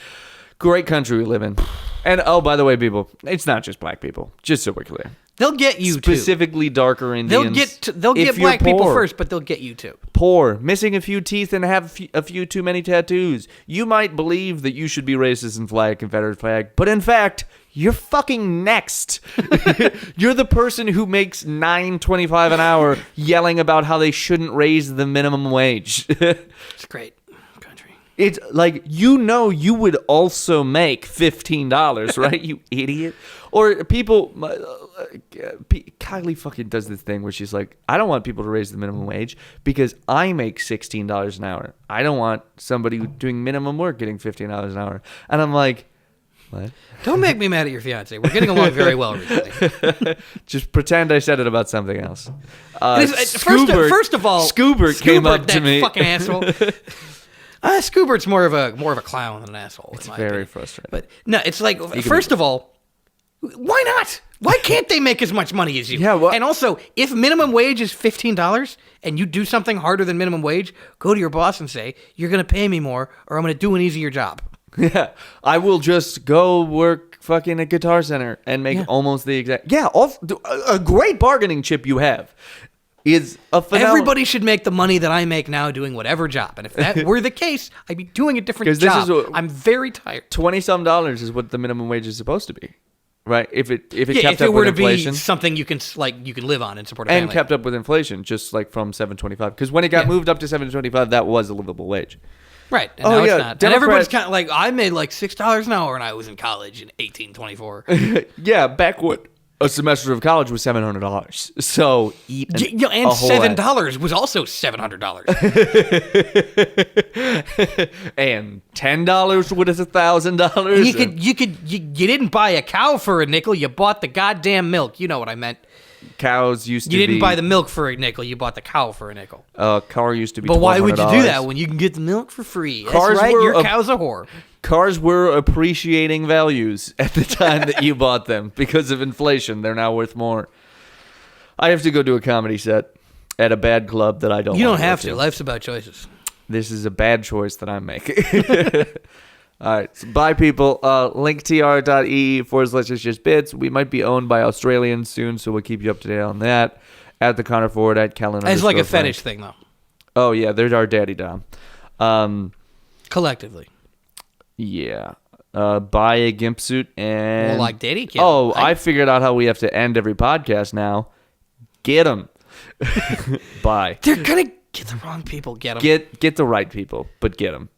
B: Great country we live in. And oh, by the way, people, it's not just black people. Just so we're clear.
C: They'll get you
B: Specifically darker Indians.
C: They'll get
B: If you're
C: black people
B: poor.
C: first, but they'll get you too.
B: Poor, missing a few teeth, and have a few too many tattoos. You might believe that you should be racist and fly a Confederate flag, but in fact, you're fucking next. You're the person who makes $9.25 an hour yelling about how they shouldn't raise the minimum wage.
C: It's great country.
B: It's like, you would also make $15, right? You idiot. Or people, Kylie fucking does this thing where she's like, I don't want people to raise the minimum wage because I make $16 an hour. I don't want somebody doing minimum work getting $15 an hour. And I'm like, what?
C: Don't make me mad at your fiance. We're getting along very well recently.
B: Just pretend I said it about something else.
C: First of all,
B: Scoobert came up to
C: that
B: me.
C: fucking asshole. Scoobert's more of a clown than an asshole.
B: It's
C: in my
B: very
C: opinion.
B: frustrating.
C: But no, it's like, first of all, why not? Why can't they make as much money as you?
B: Yeah, well-
C: and also, if minimum wage is $15 and you do something harder than minimum wage, go to your boss and say, you're going to pay me more or I'm going to do an easier job.
B: Yeah, I will just go work fucking a Guitar Center and make almost the exact. Yeah, a great bargaining chip you have is a phenomenal.
C: Everybody should make the money that I make now doing whatever job. And if that were the case, I'd be doing a different
B: 'Cause this
C: job.
B: is
C: I'm very tired.
B: $20-some is what the minimum wage is supposed to be, right? If it kept
C: If
B: up
C: it were
B: with
C: to
B: inflation
C: be something you can live on and support a
B: and
C: family.
B: kept up with inflation, just like from $7.25, because when it got moved up to $7.25, that was a livable wage.
C: Right. And
B: Oh,
C: now
B: yeah,
C: it's not.
B: Democrat-
C: And everybody's kind of like, I made like $6 an hour when I was in college in 1824.
B: Yeah, back when a semester of college was $700. So eat
C: And
B: a whole
C: $7 was also $700.
B: and $10 was $1,000.
C: And you didn't buy a cow for a nickel. You bought the goddamn milk. You know what I meant.
B: Cows used to be.
C: You didn't buy the milk for a nickel. You bought the cow for a nickel.
B: Car used to be.
C: But why would you do
B: $1,200.
C: that when you can get the milk for free? That's
B: Cars
C: right.
B: were
C: Your
B: a-
C: cow's a whore.
B: Cars were appreciating values at the time that you bought them because of inflation. They're now worth more. I have to go do a comedy set at a bad club that I don't.
C: You
B: wanna
C: don't
B: go
C: have to. Life's about choices.
B: This is a bad choice that I'm making. All right. So bye, people. linktr.ee/itsjustbits. We might be owned by Australians soon, so we'll keep you up to date on that. At the Connor Ford, at Kellen.
C: It's like a
B: _ Frank.
C: fetish thing, though.
B: Oh, yeah. There's our daddy Dom.
C: Collectively.
B: Yeah. buy a gimp suit and...
C: Well, like Daddy Kid.
B: Oh, I figured out how we have to end every podcast now. Get them. Bye.
C: They're going to get the wrong people. Get them.
B: Get the right people, but get them.